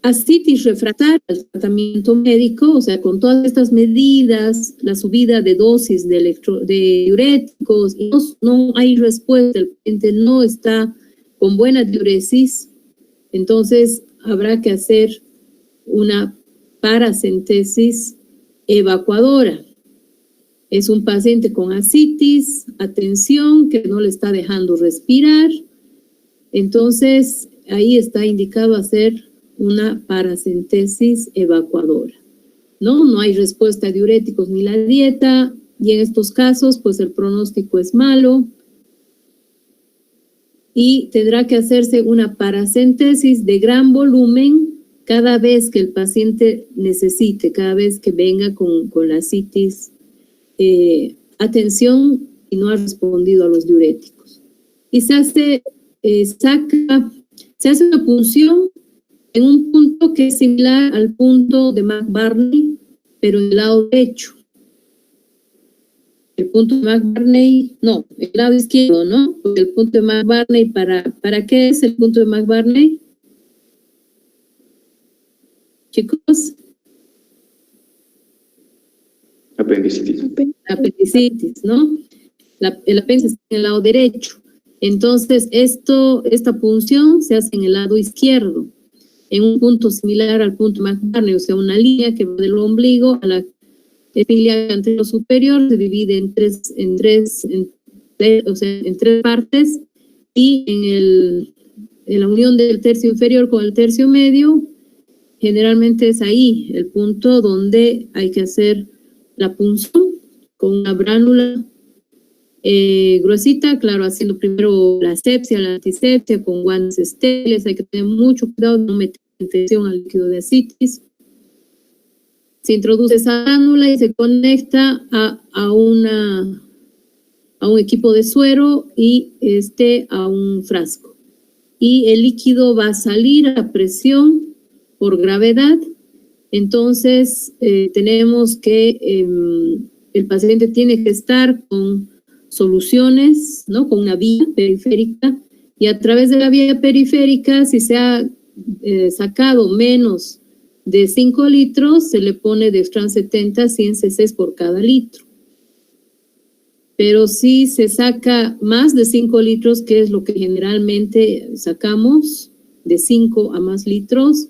ascitis refractaria al tratamiento médico, o sea, con todas estas medidas, la subida de dosis de diuréticos, y no hay respuesta, el paciente no está con buena diuresis, entonces habrá que hacer una paracentesis evacuadora. Es un paciente con ascitis, atención, que no le está dejando respirar, entonces ahí está indicado hacer una paracentesis evacuadora. No hay respuesta a diuréticos ni la dieta, y en estos casos pues el pronóstico es malo y tendrá que hacerse una paracentesis de gran volumen cada vez que el paciente necesite, cada vez que venga con la ascitis, atención y no ha respondido a los diuréticos. Y se hace una punción en un punto que es similar al punto de McBurney, pero en el lado derecho. El punto de McBurney, no, el lado izquierdo, ¿no? Porque el punto de McBurney, ¿para qué es el punto de McBurney? Chicos. Apendicitis. Apendicitis, ¿no? El apéndice está en el lado derecho. Entonces, esta punción se hace en el lado izquierdo, en un punto similar al punto McBurney, o sea, una línea que va del ombligo a la espinilla anterior superior, se divide en tres partes, y en la unión del tercio inferior con el tercio medio, generalmente es ahí el punto donde hay que hacer la punción con una bránula gruesita, claro, haciendo primero la asepsia, la antisepsia con guantes estériles. Hay que tener mucho cuidado de no meter infección al líquido de ascitis. Se introduce esa cánula y se conecta a un equipo de suero y a un frasco. Y el líquido va a salir a presión por gravedad. Entonces, tenemos que el paciente tiene que estar con soluciones, ¿no? Con una vía periférica, y a través de la vía periférica, si se ha sacado menos de 5 litros, se le pone Dextran 70, 100 cc por cada litro. Pero si se saca más de 5 litros, que es lo que generalmente sacamos, de 5 a más litros,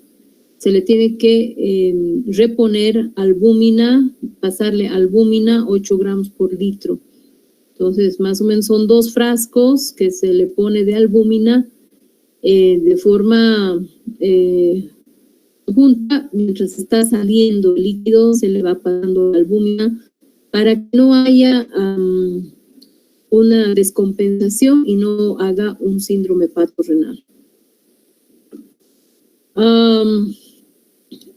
se le tiene que reponer albúmina, pasarle albúmina 8 gramos por litro. Entonces, más o menos son 2 frascos que se le pone de albúmina de forma junta. Mientras está saliendo el líquido, se le va pasando la albúmina para que no haya una descompensación y no haga un síndrome hepatorrenal.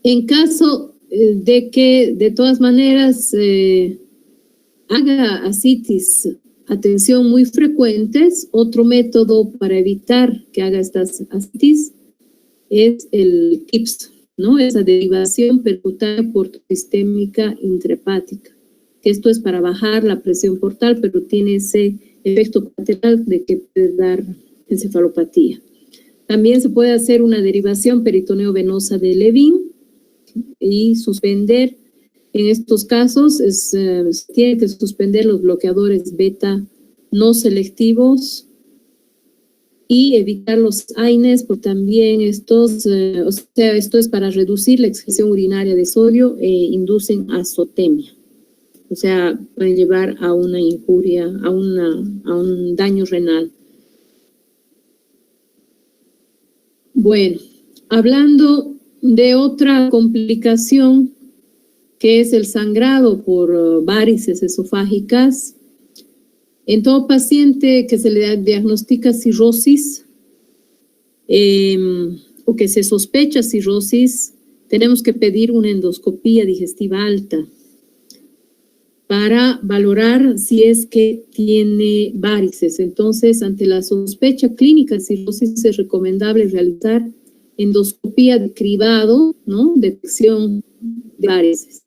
En caso de que de todas maneras haga ascitis, atención muy frecuentes, otro método para evitar que haga estas ascitis es el TIPS, ¿no? Esa derivación percutánea portosistémica intrahepática, que esto es para bajar la presión portal, pero tiene ese efecto colateral de que puede dar encefalopatía. También se puede hacer una derivación peritoneo-venosa de Levin y suspender. En estos casos se tiene que suspender los bloqueadores beta no selectivos y evitar los AINES, porque también esto es para reducir la excreción urinaria de sodio e inducen azotemia. O sea, pueden llevar a una injuria, a un daño renal. Bueno, hablando de otra complicación, que es el sangrado por varices esofágicas. En todo paciente que se le diagnostica cirrosis o que se sospecha cirrosis, tenemos que pedir una endoscopía digestiva alta para valorar si es que tiene varices. Entonces, ante la sospecha clínica de cirrosis, es recomendable realizar endoscopía de cribado, ¿no? Detección de varices.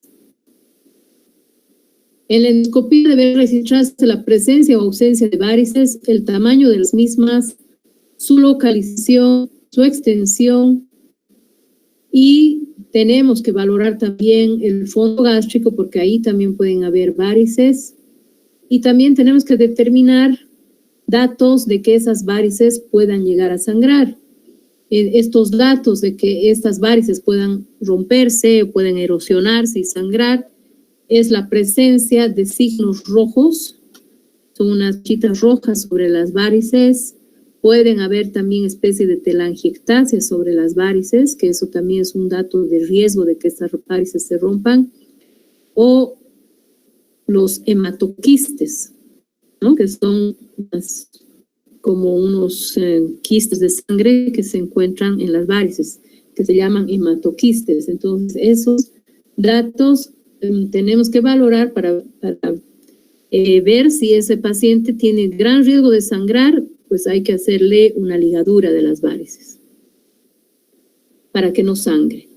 En la endoscopía debe registrarse la presencia o ausencia de varices, el tamaño de las mismas, su localización, su extensión, y tenemos que valorar también el fondo gástrico, porque ahí también pueden haber varices, y también tenemos que determinar datos de que esas varices puedan llegar a sangrar. Estos datos de que estas varices puedan romperse, pueden erosionarse y sangrar, es la presencia de signos rojos, son unas chitas rojas sobre las varices. Pueden haber también especie de telangiectasia sobre las varices, que eso también es un dato de riesgo de que estas varices se rompan, o los hematoquistes, ¿no? Que son como unos quistes de sangre que se encuentran en las varices, que se llaman hematoquistes. Entonces, esos datos tenemos que valorar para ver si ese paciente tiene gran riesgo de sangrar. Pues hay que hacerle una ligadura de las varices para que no sangre.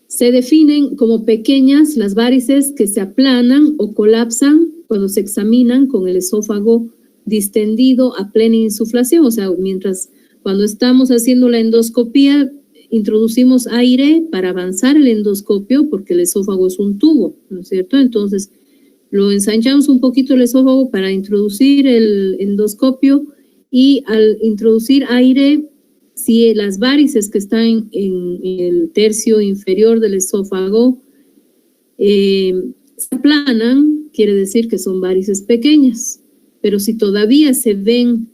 Se definen como pequeñas las varices que se aplanan o colapsan cuando se examinan con el esófago distendido a plena insuflación. O sea, cuando estamos haciendo la endoscopía, introducimos aire para avanzar el endoscopio, porque el esófago es un tubo, ¿no es cierto? Entonces, lo ensanchamos un poquito el esófago para introducir el endoscopio, y al introducir aire, si las varices que están en el tercio inferior del esófago se aplanan, quiere decir que son varices pequeñas. Pero si todavía se ven,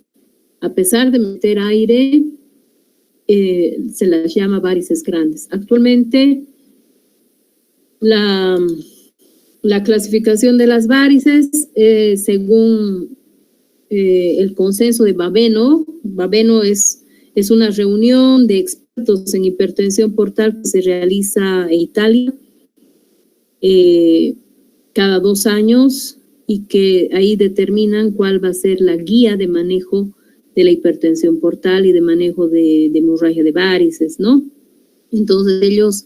a pesar de meter aire, se las llama varices grandes. Actualmente, la clasificación de las varices, según el consenso de Baveno. Baveno es una reunión de expertos en hipertensión portal que se realiza en Italia cada 2 años y que ahí determinan cuál va a ser la guía de manejo de la hipertensión portal y de manejo de hemorragia de varices, ¿no? Entonces ellos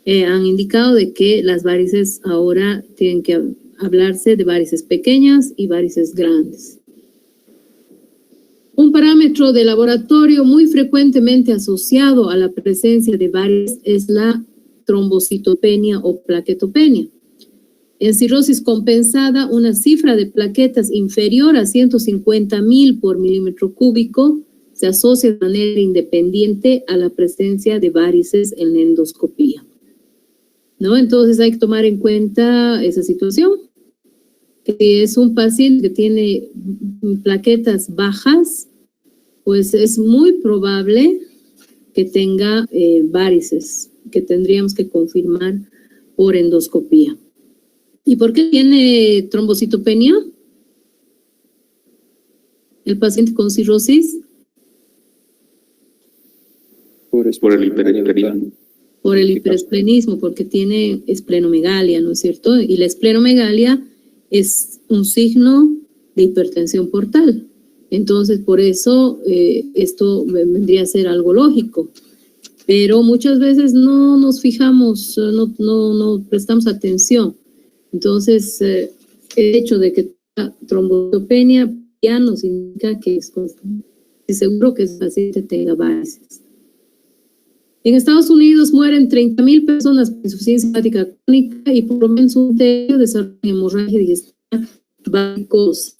han indicado de que las varices ahora tienen que hablarse de varices pequeñas y varices grandes. Un parámetro de laboratorio muy frecuentemente asociado a la presencia de varices es la trombocitopenia o plaquetopenia. En cirrosis compensada, una cifra de plaquetas inferior a 150,000 por milímetro cúbico se asocia de manera independiente a la presencia de varices en la endoscopía, ¿no? Entonces hay que tomar en cuenta esa situación, que si es un paciente que tiene plaquetas bajas, pues es muy probable que tenga varices, que tendríamos que confirmar por endoscopía. ¿Y por qué tiene trombocitopenia? El paciente con cirrosis. Por el hiperesplenismo. Por el hiperesplenismo, porque tiene esplenomegalia, ¿no es cierto? Y la esplenomegalia es un signo de hipertensión portal. Entonces, por eso esto vendría a ser algo lógico. Pero muchas veces no nos fijamos, no prestamos atención. Entonces, el hecho de que tenga trombocitopenia ya nos indica que es seguro que el paciente tenga varices. En Estados Unidos mueren 30,000 personas por insuficiencia hepática crónica y por lo menos un tercio desarrollan hemorragia digestiva varicosa.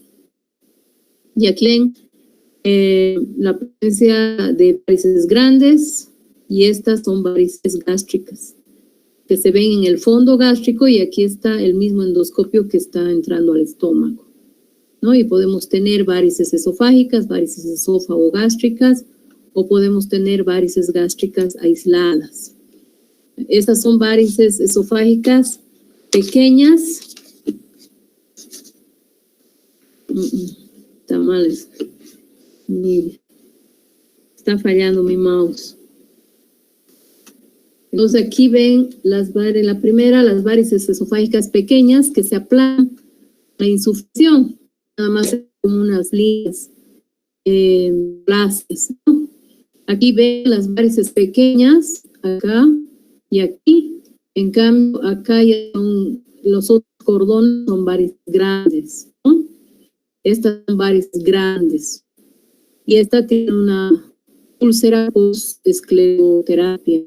Y aquí ven la presencia de varices grandes y estas son varices gástricas que se ven en el fondo gástrico y aquí está el mismo endoscopio que está entrando al estómago, ¿no? Y podemos tener varices esofágicas, varices esófago-gástricas o podemos tener varices gástricas aisladas. Estas son varices esofágicas pequeñas. Está mal esto. Está fallando mi mouse. Entonces aquí ven la primera, las varices esofágicas pequeñas que se aplanan la insuficción, nada más como unas líneas plásticas, ¿no? Aquí ven las varices pequeñas, acá y aquí. En cambio, acá ya son los otros cordones, son varices grandes, ¿no? Estas son varices grandes. Y esta tiene una úlcera post-escleroterapia.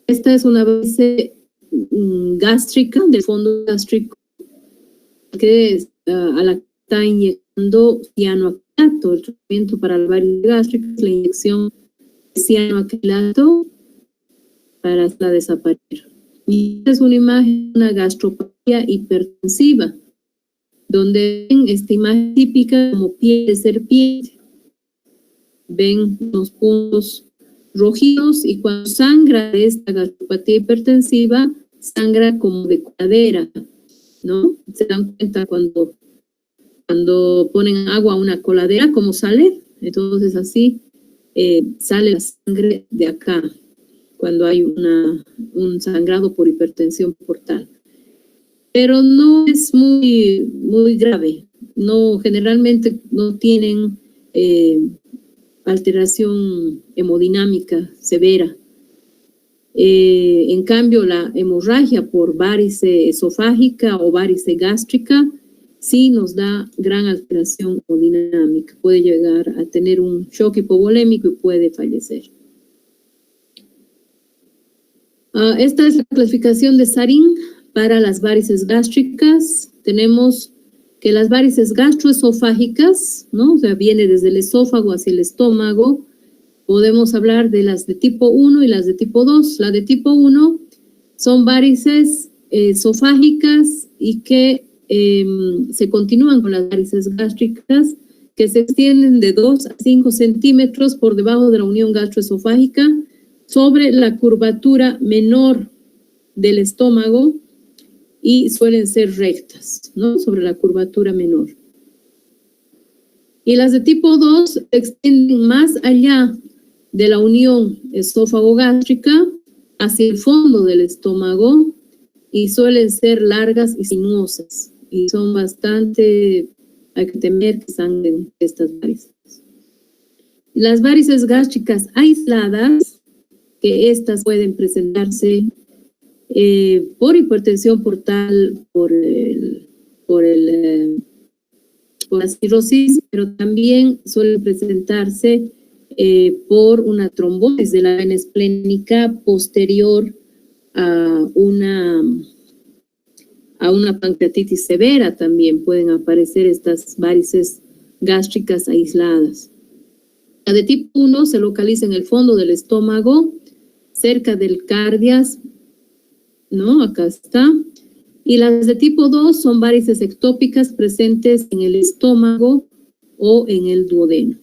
Esta es una varice gástrica, del fondo gástrico, que a la que está inyectando cianoacrilato. El tratamiento para la varice gástrica es la inyección de cianoacrilato para hacerla desaparecer. Y esta es una imagen de una gastropatía hipertensiva, donde ven esta imagen típica como piel de serpiente. Ven los puntos rojizos y cuando sangra de esta gastropatía hipertensiva, sangra como de coladera, ¿no? Se dan cuenta cuando ponen agua a una coladera, ¿cómo sale? Entonces así sale la sangre de acá, cuando hay un sangrado por hipertensión portal. Pero no es muy, muy grave, no, generalmente no tienen alteración hemodinámica severa. En cambio, la hemorragia por varice esofágica o varice gástrica sí nos da gran alteración hemodinámica. Puede llegar a tener un shock hipovolémico y puede fallecer. Esta es la clasificación de Sarin para las varices gástricas. Tenemos que las varices gastroesofágicas, ¿no? O sea, viene desde el esófago hacia el estómago. Podemos hablar de las de tipo 1 y las de tipo 2. La de tipo 1 son varices esofágicas y que se continúan con las varices gástricas que se extienden de 2 a 5 centímetros por debajo de la unión gastroesofágica sobre la curvatura menor del estómago y suelen ser rectas, ¿no? Sobre la curvatura menor. Y las de tipo 2 se extienden más allá de la unión esófago-gástrica hacia el fondo del estómago y suelen ser largas y sinuosas y son bastante, hay que temer que sangren estas varices. Las varices gástricas aisladas, que estas pueden presentarse por hipertensión portal, por la cirrosis, pero también suelen presentarse por una trombosis de la vena esplénica posterior a una pancreatitis severa. También pueden aparecer estas varices gástricas aisladas. La de tipo 1 se localiza en el fondo del estómago, cerca del cardias, ¿no? Acá está. Y las de tipo 2 son varices ectópicas presentes en el estómago o en el duodeno.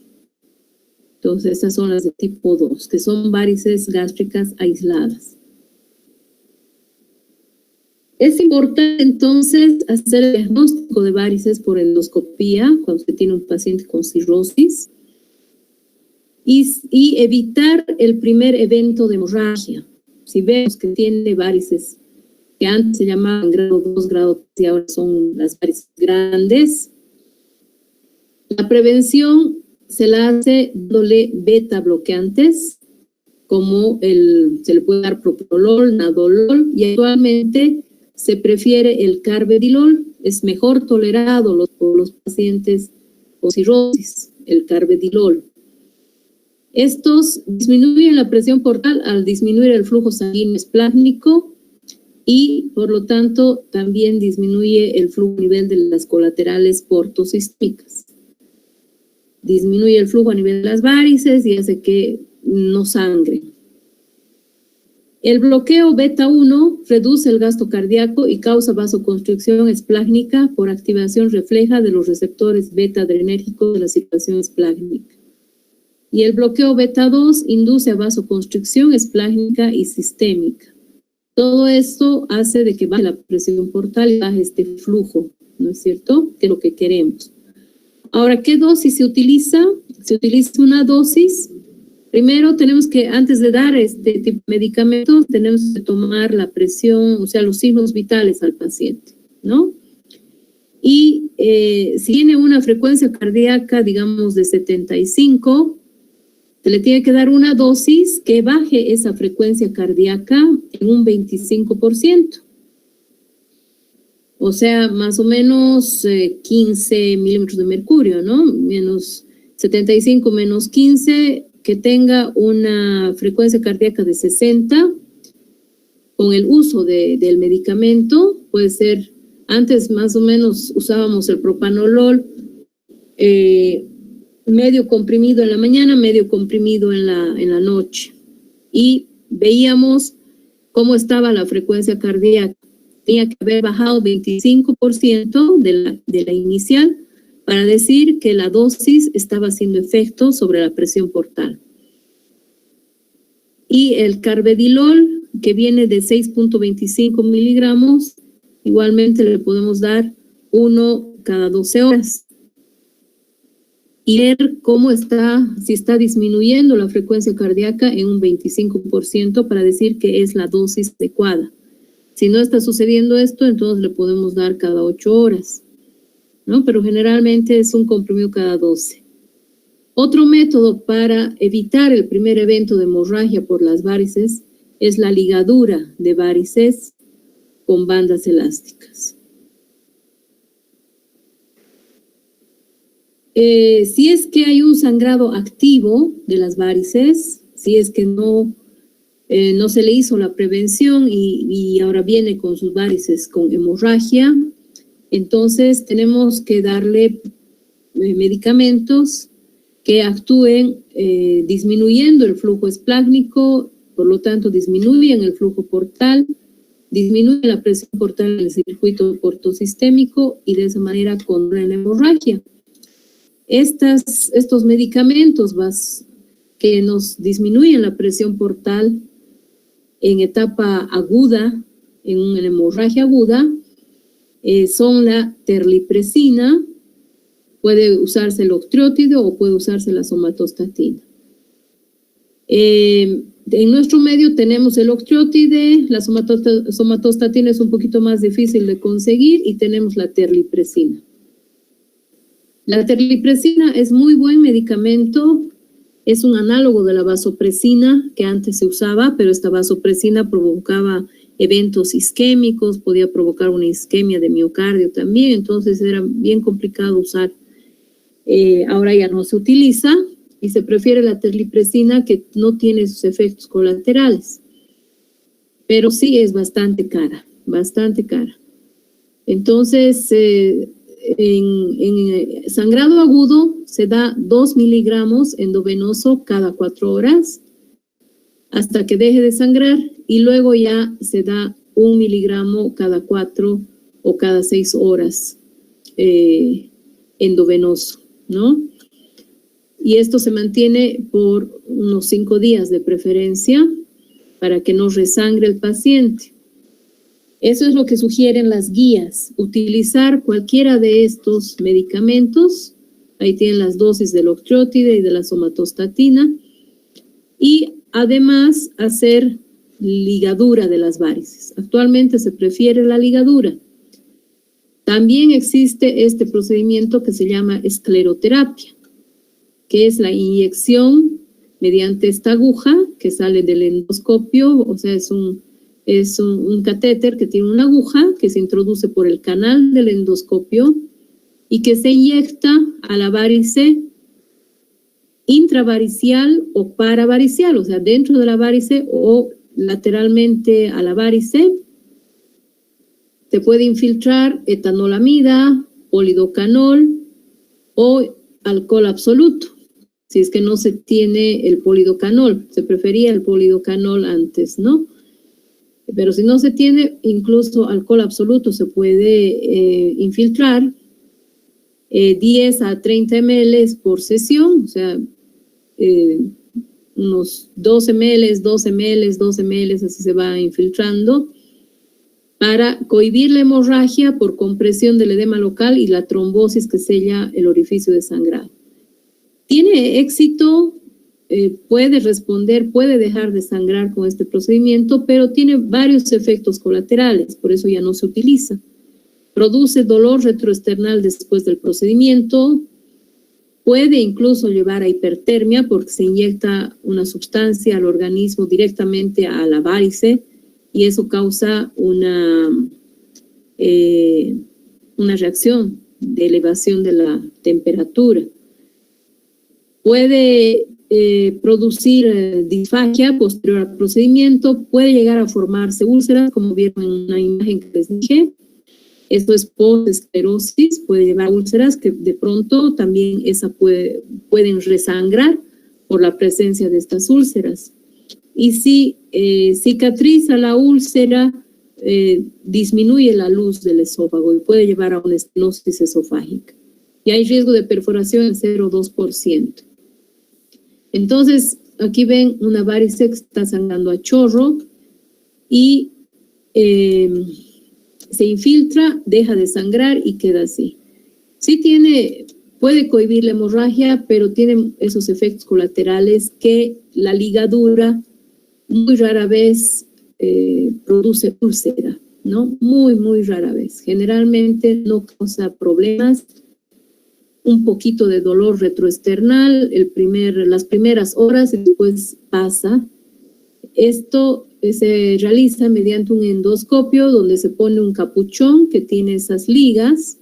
Entonces, esas son las de tipo 2, que son varices gástricas aisladas. Es importante, entonces, hacer el diagnóstico de varices por endoscopía cuando se tiene un paciente con cirrosis y evitar el primer evento de hemorragia. Si vemos que tiene varices que antes se llamaban grado 2, grado 3 y ahora son las varices grandes, la prevención se la hace dándole beta bloqueantes, como se le puede dar propranolol, nadolol, y actualmente se prefiere el carvedilol. Es mejor tolerado por los pacientes con cirrosis, el carvedilol. Estos disminuyen la presión portal al disminuir el flujo sanguíneo esplácnico y, por lo tanto, también disminuye el flujo a nivel de las colaterales portosistémicas. Disminuye el flujo a nivel de las varices y hace que no sangren. El bloqueo beta 1 reduce el gasto cardíaco y causa vasoconstricción esplácnica por activación refleja de los receptores beta adrenérgicos de la circulación esplácnica. Y el bloqueo beta 2 induce a vasoconstricción esplácnica y sistémica. Todo esto hace de que baje la presión portal y baje este flujo, ¿no es cierto? Que es lo que queremos. Ahora, ¿qué dosis se utiliza? Se utiliza una dosis. Primero tenemos que, antes de dar este tipo de medicamentos, tenemos que tomar la presión, o sea, los signos vitales al paciente, ¿no? Y si tiene una frecuencia cardíaca, digamos, de 75, se le tiene que dar una dosis que baje esa frecuencia cardíaca en un 25%. O sea, más o menos 15 milímetros de mercurio, ¿no? Menos 75 menos 15, que tenga una frecuencia cardíaca de 60 con el uso del medicamento. Puede ser, antes más o menos usábamos el propranolol, medio comprimido en la mañana, medio comprimido en la noche. Y veíamos cómo estaba la frecuencia cardíaca. Tenía que haber bajado 25% de la inicial para decir que la dosis estaba haciendo efecto sobre la presión portal. Y el carvedilol, que viene de 6.25 miligramos, igualmente le podemos dar 1 cada 12 horas. Y ver cómo está, si está disminuyendo la frecuencia cardíaca en un 25% para decir que es la dosis adecuada. Si no está sucediendo esto, entonces le podemos dar cada 8 horas, ¿no? Pero generalmente es un comprimido cada 12. Otro método para evitar el primer evento de hemorragia por las varices es la ligadura de varices con bandas elásticas. Si es que hay un sangrado activo de las varices, si es que no se le hizo la prevención y ahora viene con sus varices con hemorragia, entonces tenemos que darle medicamentos que actúen disminuyendo el flujo esplácnico, por lo tanto disminuyen el flujo portal, disminuyen la presión portal en el circuito portosistémico y de esa manera controlan la hemorragia. Estos medicamentos que nos disminuyen la presión portal en etapa aguda, en una hemorragia aguda, son la terlipresina, Puede usarse el octreotide o puede usarse la somatostatina. En nuestro medio tenemos el octreotide, la somatostatina es un poquito más difícil de conseguir y tenemos la terlipresina. La terlipresina es muy buen medicamento, es un análogo de la vasopresina que antes se usaba, pero esta vasopresina provocaba eventos isquémicos, podía provocar una isquemia de miocardio también, entonces era bien complicado usar. Ahora ya no se utiliza y se prefiere la terlipresina que no tiene sus efectos colaterales, pero sí es bastante cara, bastante cara. Entonces, en sangrado agudo se da 2 miligramos endovenoso cada 4 horas hasta que deje de sangrar y luego ya se da 1 miligramo cada 4 o cada 6 horas endovenoso, ¿no? Y esto se mantiene por unos 5 días de preferencia para que no resangre el paciente. Eso es lo que sugieren las guías, utilizar cualquiera de estos medicamentos. Ahí tienen las dosis del octreotide y de la somatostatina. Y además hacer ligadura de las varices. Actualmente se prefiere la ligadura. También existe este procedimiento que se llama escleroterapia, que es la inyección mediante esta aguja que sale del endoscopio, o sea, es un catéter que tiene una aguja que se introduce por el canal del endoscopio y que se inyecta a la varice intravaricial o paravaricial, o sea, dentro de la varice o lateralmente a la varice. Se puede infiltrar etanolamida, polidocanol o alcohol absoluto. Si es que no se tiene el polidocanol, se prefería el polidocanol antes, ¿no? Pero si no se tiene, incluso alcohol absoluto se puede infiltrar 10 a 30 ml por sesión, o sea, unos 12 ml, 12 ml, 12 ml, así se va infiltrando, para cohibir la hemorragia por compresión del edema local y la trombosis que sella el orificio de sangrado. Tiene éxito, puede responder, puede dejar de sangrar con este procedimiento, pero tiene varios efectos colaterales, por eso ya no se utiliza. Produce dolor retroesternal después del procedimiento, puede incluso llevar a hipertermia porque se inyecta una sustancia al organismo directamente a la varice y eso causa una reacción de elevación de la temperatura. Puede producir disfagia posterior al procedimiento, puede llegar a formarse úlceras, como vieron en una imagen que les dije. Esto es post-esclerosis, puede llevar a úlceras que de pronto también pueden resangrar por la presencia de estas úlceras. Y si cicatriza la úlcera, disminuye la luz del esófago y puede llevar a una estenosis esofágica. Y hay riesgo de perforación en 0,2%. Entonces, aquí ven una varice que está sangrando a chorro y se infiltra, deja de sangrar y queda así. Sí puede cohibir la hemorragia, pero tiene esos efectos colaterales que la ligadura muy rara vez produce úlcera, ¿no? Muy, muy rara vez. Generalmente no causa problemas. Un poquito de dolor retroesternal las primeras horas y después pasa. Esto se realiza mediante un endoscopio donde se pone un capuchón que tiene esas ligas,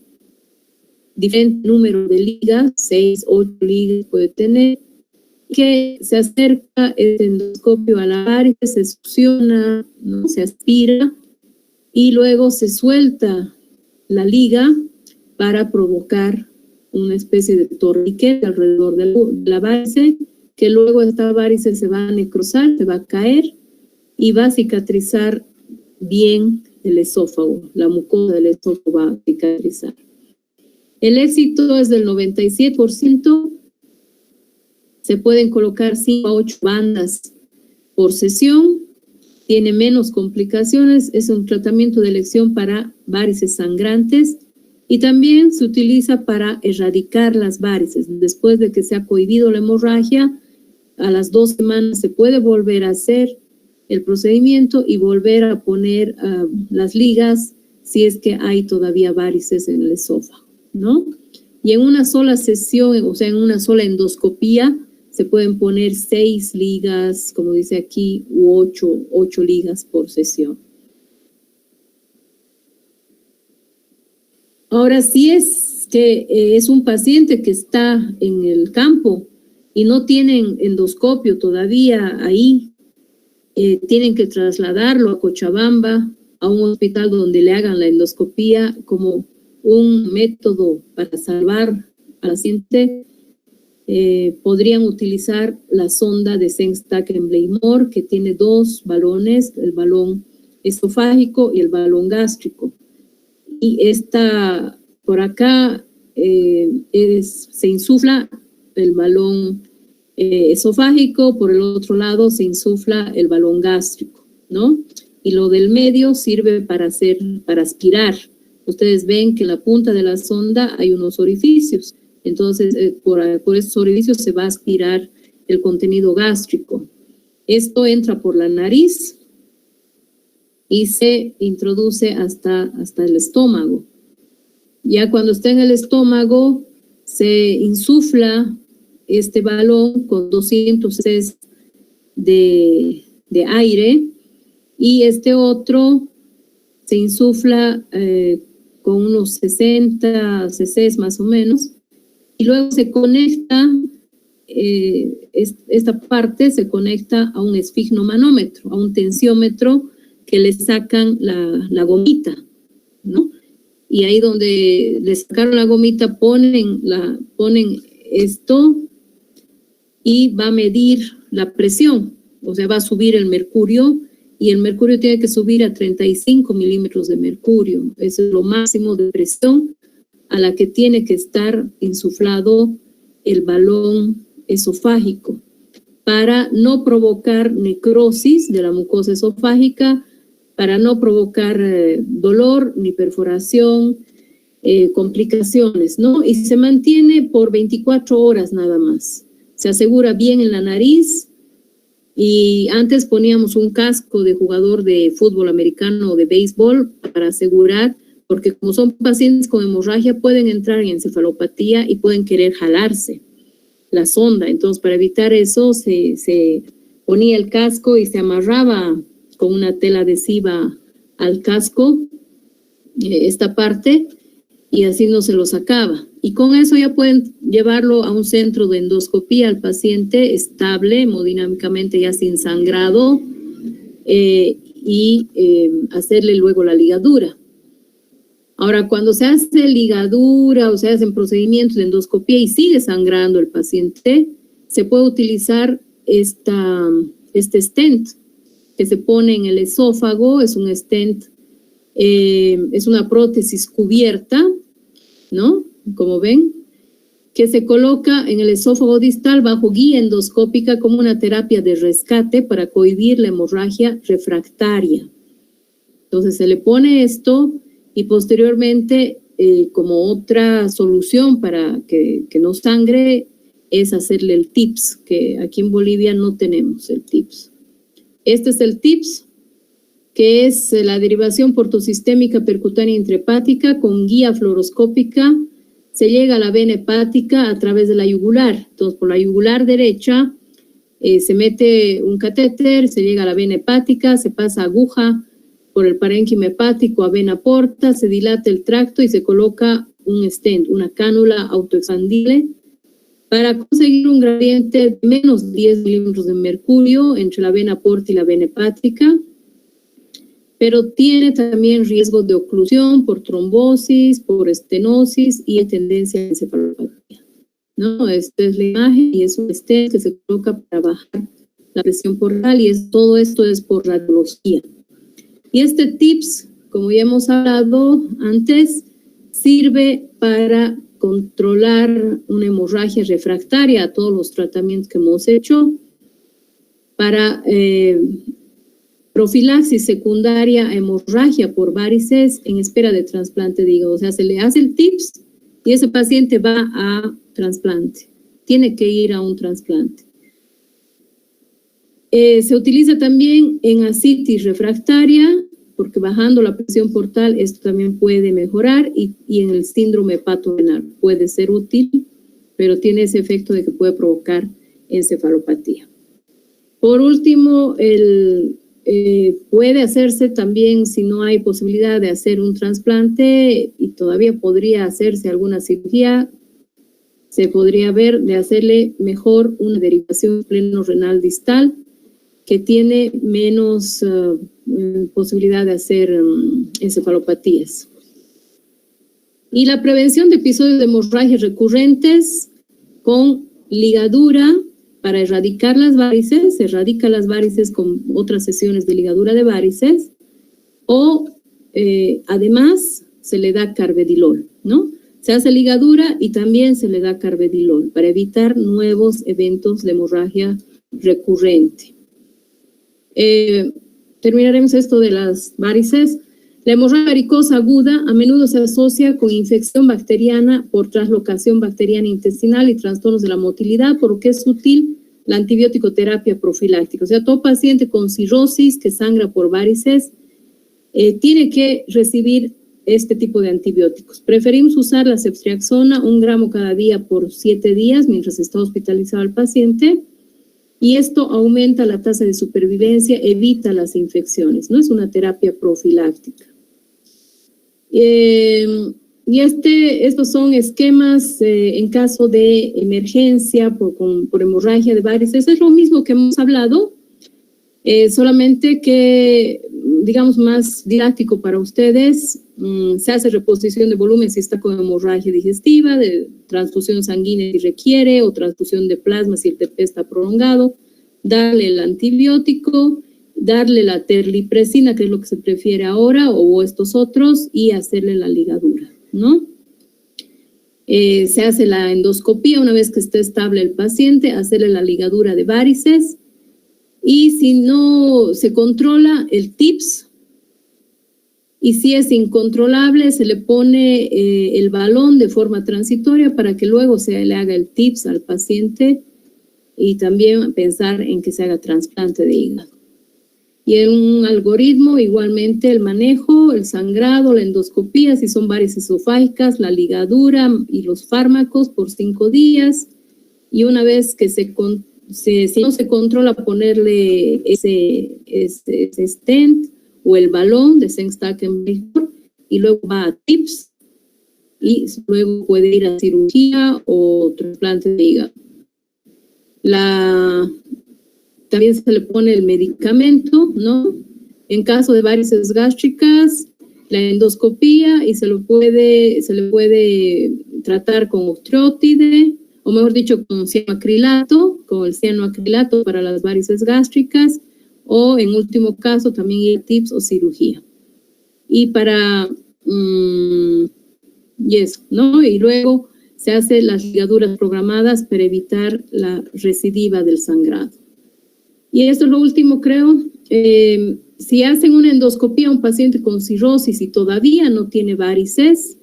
diferente número de ligas, 6, 8 ligas puede tener, que se acerca el endoscopio a la varice, se succiona, ¿no? Se aspira y luego se suelta la liga para provocar una especie de torniquete alrededor de la varice, que luego esta varice se va a necrosar, se va a caer y va a cicatrizar bien el esófago, la mucosa del esófago va a cicatrizar. El éxito es del 97%, se pueden colocar 5 a 8 bandas por sesión, tiene menos complicaciones, es un tratamiento de elección para varices sangrantes Y también se utiliza para erradicar las varices. Después de que se ha cohibido la hemorragia, a las 2 semanas se puede volver a hacer el procedimiento y volver a poner las ligas si es que hay todavía varices en el esófago, ¿no? Y en una sola sesión, o sea, en una sola endoscopía, se pueden poner 6 ligas, como dice aquí, u 8 ligas por sesión. Ahora, si es que es un paciente que está en el campo y no tienen endoscopio todavía ahí, tienen que trasladarlo a Cochabamba, a un hospital donde le hagan la endoscopía como un método para salvar al paciente. Podrían utilizar la sonda de Sengstack-Blaymore, que tiene 2 balones, el balón esofágico y el balón gástrico. Y esta, por acá, se insufla el balón esofágico, por el otro lado se insufla el balón gástrico, ¿no? Y lo del medio sirve para aspirar. Ustedes ven que en la punta de la sonda hay unos orificios. Entonces, por esos orificios se va a aspirar el contenido gástrico. Esto entra por la nariz y se introduce hasta el estómago. Ya cuando está en el estómago, se insufla este balón con 200 cc de aire y este otro se insufla con unos 60 cc más o menos. Y luego se conecta, esta parte se conecta a un esfigmomanómetro, a un tensiómetro que le sacan la gomita, ¿no? Y ahí donde le sacaron la gomita ponen esto y va a medir la presión, o sea, va a subir el mercurio y el mercurio tiene que subir a 35 milímetros de mercurio. Eso es lo máximo de presión a la que tiene que estar insuflado el balón esofágico para no provocar necrosis de la mucosa esofágica, para no provocar dolor ni perforación, complicaciones, ¿no? Y se mantiene por 24 horas nada más. Se asegura bien en la nariz y antes poníamos un casco de jugador de fútbol americano o de béisbol para asegurar, porque como son pacientes con hemorragia pueden entrar en encefalopatía y pueden querer jalarse la sonda. Entonces, para evitar eso, se ponía el casco y se amarraba con una tela adhesiva al casco, esta parte, y así no se lo sacaba. Y con eso ya pueden llevarlo a un centro de endoscopía al paciente estable, hemodinámicamente ya sin sangrado, y hacerle luego la ligadura. Ahora, cuando se hace ligadura o se hacen procedimientos de endoscopía y sigue sangrando el paciente, se puede utilizar este stent que se pone en el esófago. Es un stent, es una prótesis cubierta, ¿no? Como ven, que se coloca en el esófago distal bajo guía endoscópica como una terapia de rescate para cohibir la hemorragia refractaria. Entonces se le pone esto y posteriormente, como otra solución para que no sangre, es hacerle el TIPS, que aquí en Bolivia no tenemos el TIPS. Este es el TIPS, que es la derivación portosistémica percutánea intrahepática con guía fluoroscópica. Se llega a la vena hepática a través de la yugular. Entonces, por la yugular derecha se mete un catéter, se llega a la vena hepática, se pasa aguja por el parénquima hepático a vena porta, se dilata el tracto y se coloca un stent, una cánula autoexpandible, para conseguir un gradiente de menos 10 milímetros de mercurio entre la vena porta y la vena hepática, pero tiene también riesgo de oclusión por trombosis, por estenosis y tendencia a encefalopatía, ¿no? Esta es la imagen y es un stent que se coloca para bajar la presión portal y todo esto es por radiología. Y este TIPS, como ya hemos hablado antes, sirve para controlar una hemorragia refractaria a todos los tratamientos que hemos hecho, para profilaxis secundaria a hemorragia por varices en espera de trasplante de hígado. O sea, se le hace el TIPS y ese paciente va a trasplante. Tiene que ir a un trasplante. Se utiliza también en ascitis refractaria, porque bajando la presión portal esto también puede mejorar, y en el síndrome hepatorenal puede ser útil, pero tiene ese efecto de que puede provocar encefalopatía. Por último, puede hacerse también, si no hay posibilidad de hacer un trasplante y todavía podría hacerse alguna cirugía, se podría ver de hacerle mejor una derivación pleno-renal distal que tiene menos posibilidad de hacer encefalopatías. Y la prevención de episodios de hemorragias recurrentes con ligadura para erradicar las varices, se erradica las varices con otras sesiones de ligadura de varices, o además se le da carvedilol, ¿no? Se hace ligadura y también se le da carvedilol para evitar nuevos eventos de hemorragia recurrente. Terminaremos esto de las varices. La hemorragia varicosa aguda a menudo se asocia con infección bacteriana por translocación bacteriana intestinal y trastornos de la motilidad, por lo que es útil la antibiótico terapia profiláctica. O sea, todo paciente con cirrosis que sangra por varices tiene que recibir este tipo de antibióticos. Preferimos usar la ceftriaxona 1 gramo cada día por 7 días mientras está hospitalizado el paciente, y esto aumenta la tasa de supervivencia, evita las infecciones, ¿no? Es una terapia profiláctica. Y estos son esquemas en caso de emergencia por hemorragia de varices. Es lo mismo que hemos hablado, solamente que, digamos, más didáctico para ustedes. Se hace reposición de volumen si está con hemorragia digestiva, de transfusión sanguínea si requiere, o transfusión de plasma si el TP está prolongado, darle el antibiótico, darle la terlipresina, que es lo que se prefiere ahora, o estos otros, y hacerle la ligadura, ¿no? Se hace la endoscopía una vez que esté estable el paciente, hacerle la ligadura de varices, y si no se controla el TIPS, y si es incontrolable, se le pone el balón de forma transitoria para que luego se le haga el TIPS al paciente, y también pensar en que se haga trasplante de hígado. Y en un algoritmo, igualmente, el manejo, el sangrado, la endoscopía, si son varices esofágicas, la ligadura y los fármacos por 5 días. Y una vez que si no se controla, ponerle ese stent o el balón de Sengstaken-Weber, y luego va a TIPS, y luego puede ir a cirugía o trasplante de hígado. También se le pone el medicamento, ¿no? En caso de varices gástricas, la endoscopía, y se le puede tratar con octreotide, o mejor dicho, con cianoacrilato, con el cianoacrilato para las varices gástricas, o en último caso también ir a TIPS o cirugía. Y y eso, ¿no? Y luego se hacen las ligaduras programadas para evitar la recidiva del sangrado. Y esto es lo último, creo. Si hacen una endoscopía a un paciente con cirrosis y todavía no tiene varices,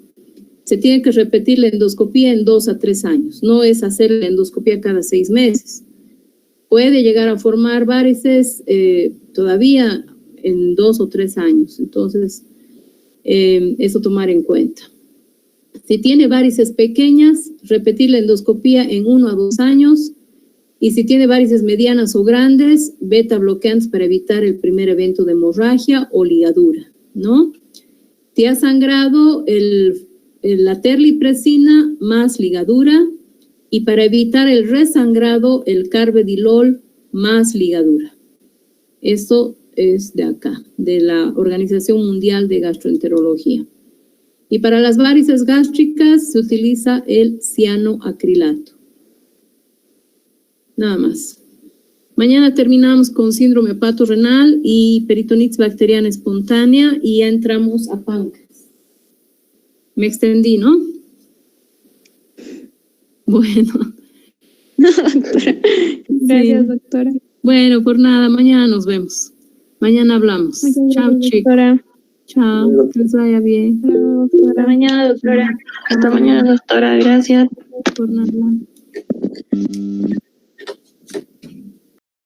se tiene que repetir la endoscopía en 2 a 3 años. No es hacer la endoscopía cada 6 meses. Puede llegar a formar varices todavía en 2 o 3 años. Entonces, eso tomar en cuenta. Si tiene varices pequeñas, repetir la endoscopía en 1 a 2 años. Y si tiene varices medianas o grandes, beta bloqueantes para evitar el primer evento de hemorragia o ligadura, ¿no? Si ha sangrado, la terlipresina más ligadura, y para evitar el resangrado, el carvedilol más ligadura. Eso es de acá, de la Organización Mundial de Gastroenterología. Y para las varices gástricas se utiliza el cianoacrilato. Nada más. Mañana terminamos con síndrome hepatorrenal y peritonitis bacteriana espontánea, y ya entramos a páncreas. Me extendí, ¿no? Bueno. No, doctora. Gracias, doctora. Bueno, por nada, mañana nos vemos. Mañana hablamos. Chao, chicos. Doctora. Chao, que les vaya bien. Hasta mañana, doctora. Hasta mañana, doctora. Gracias. Por nada.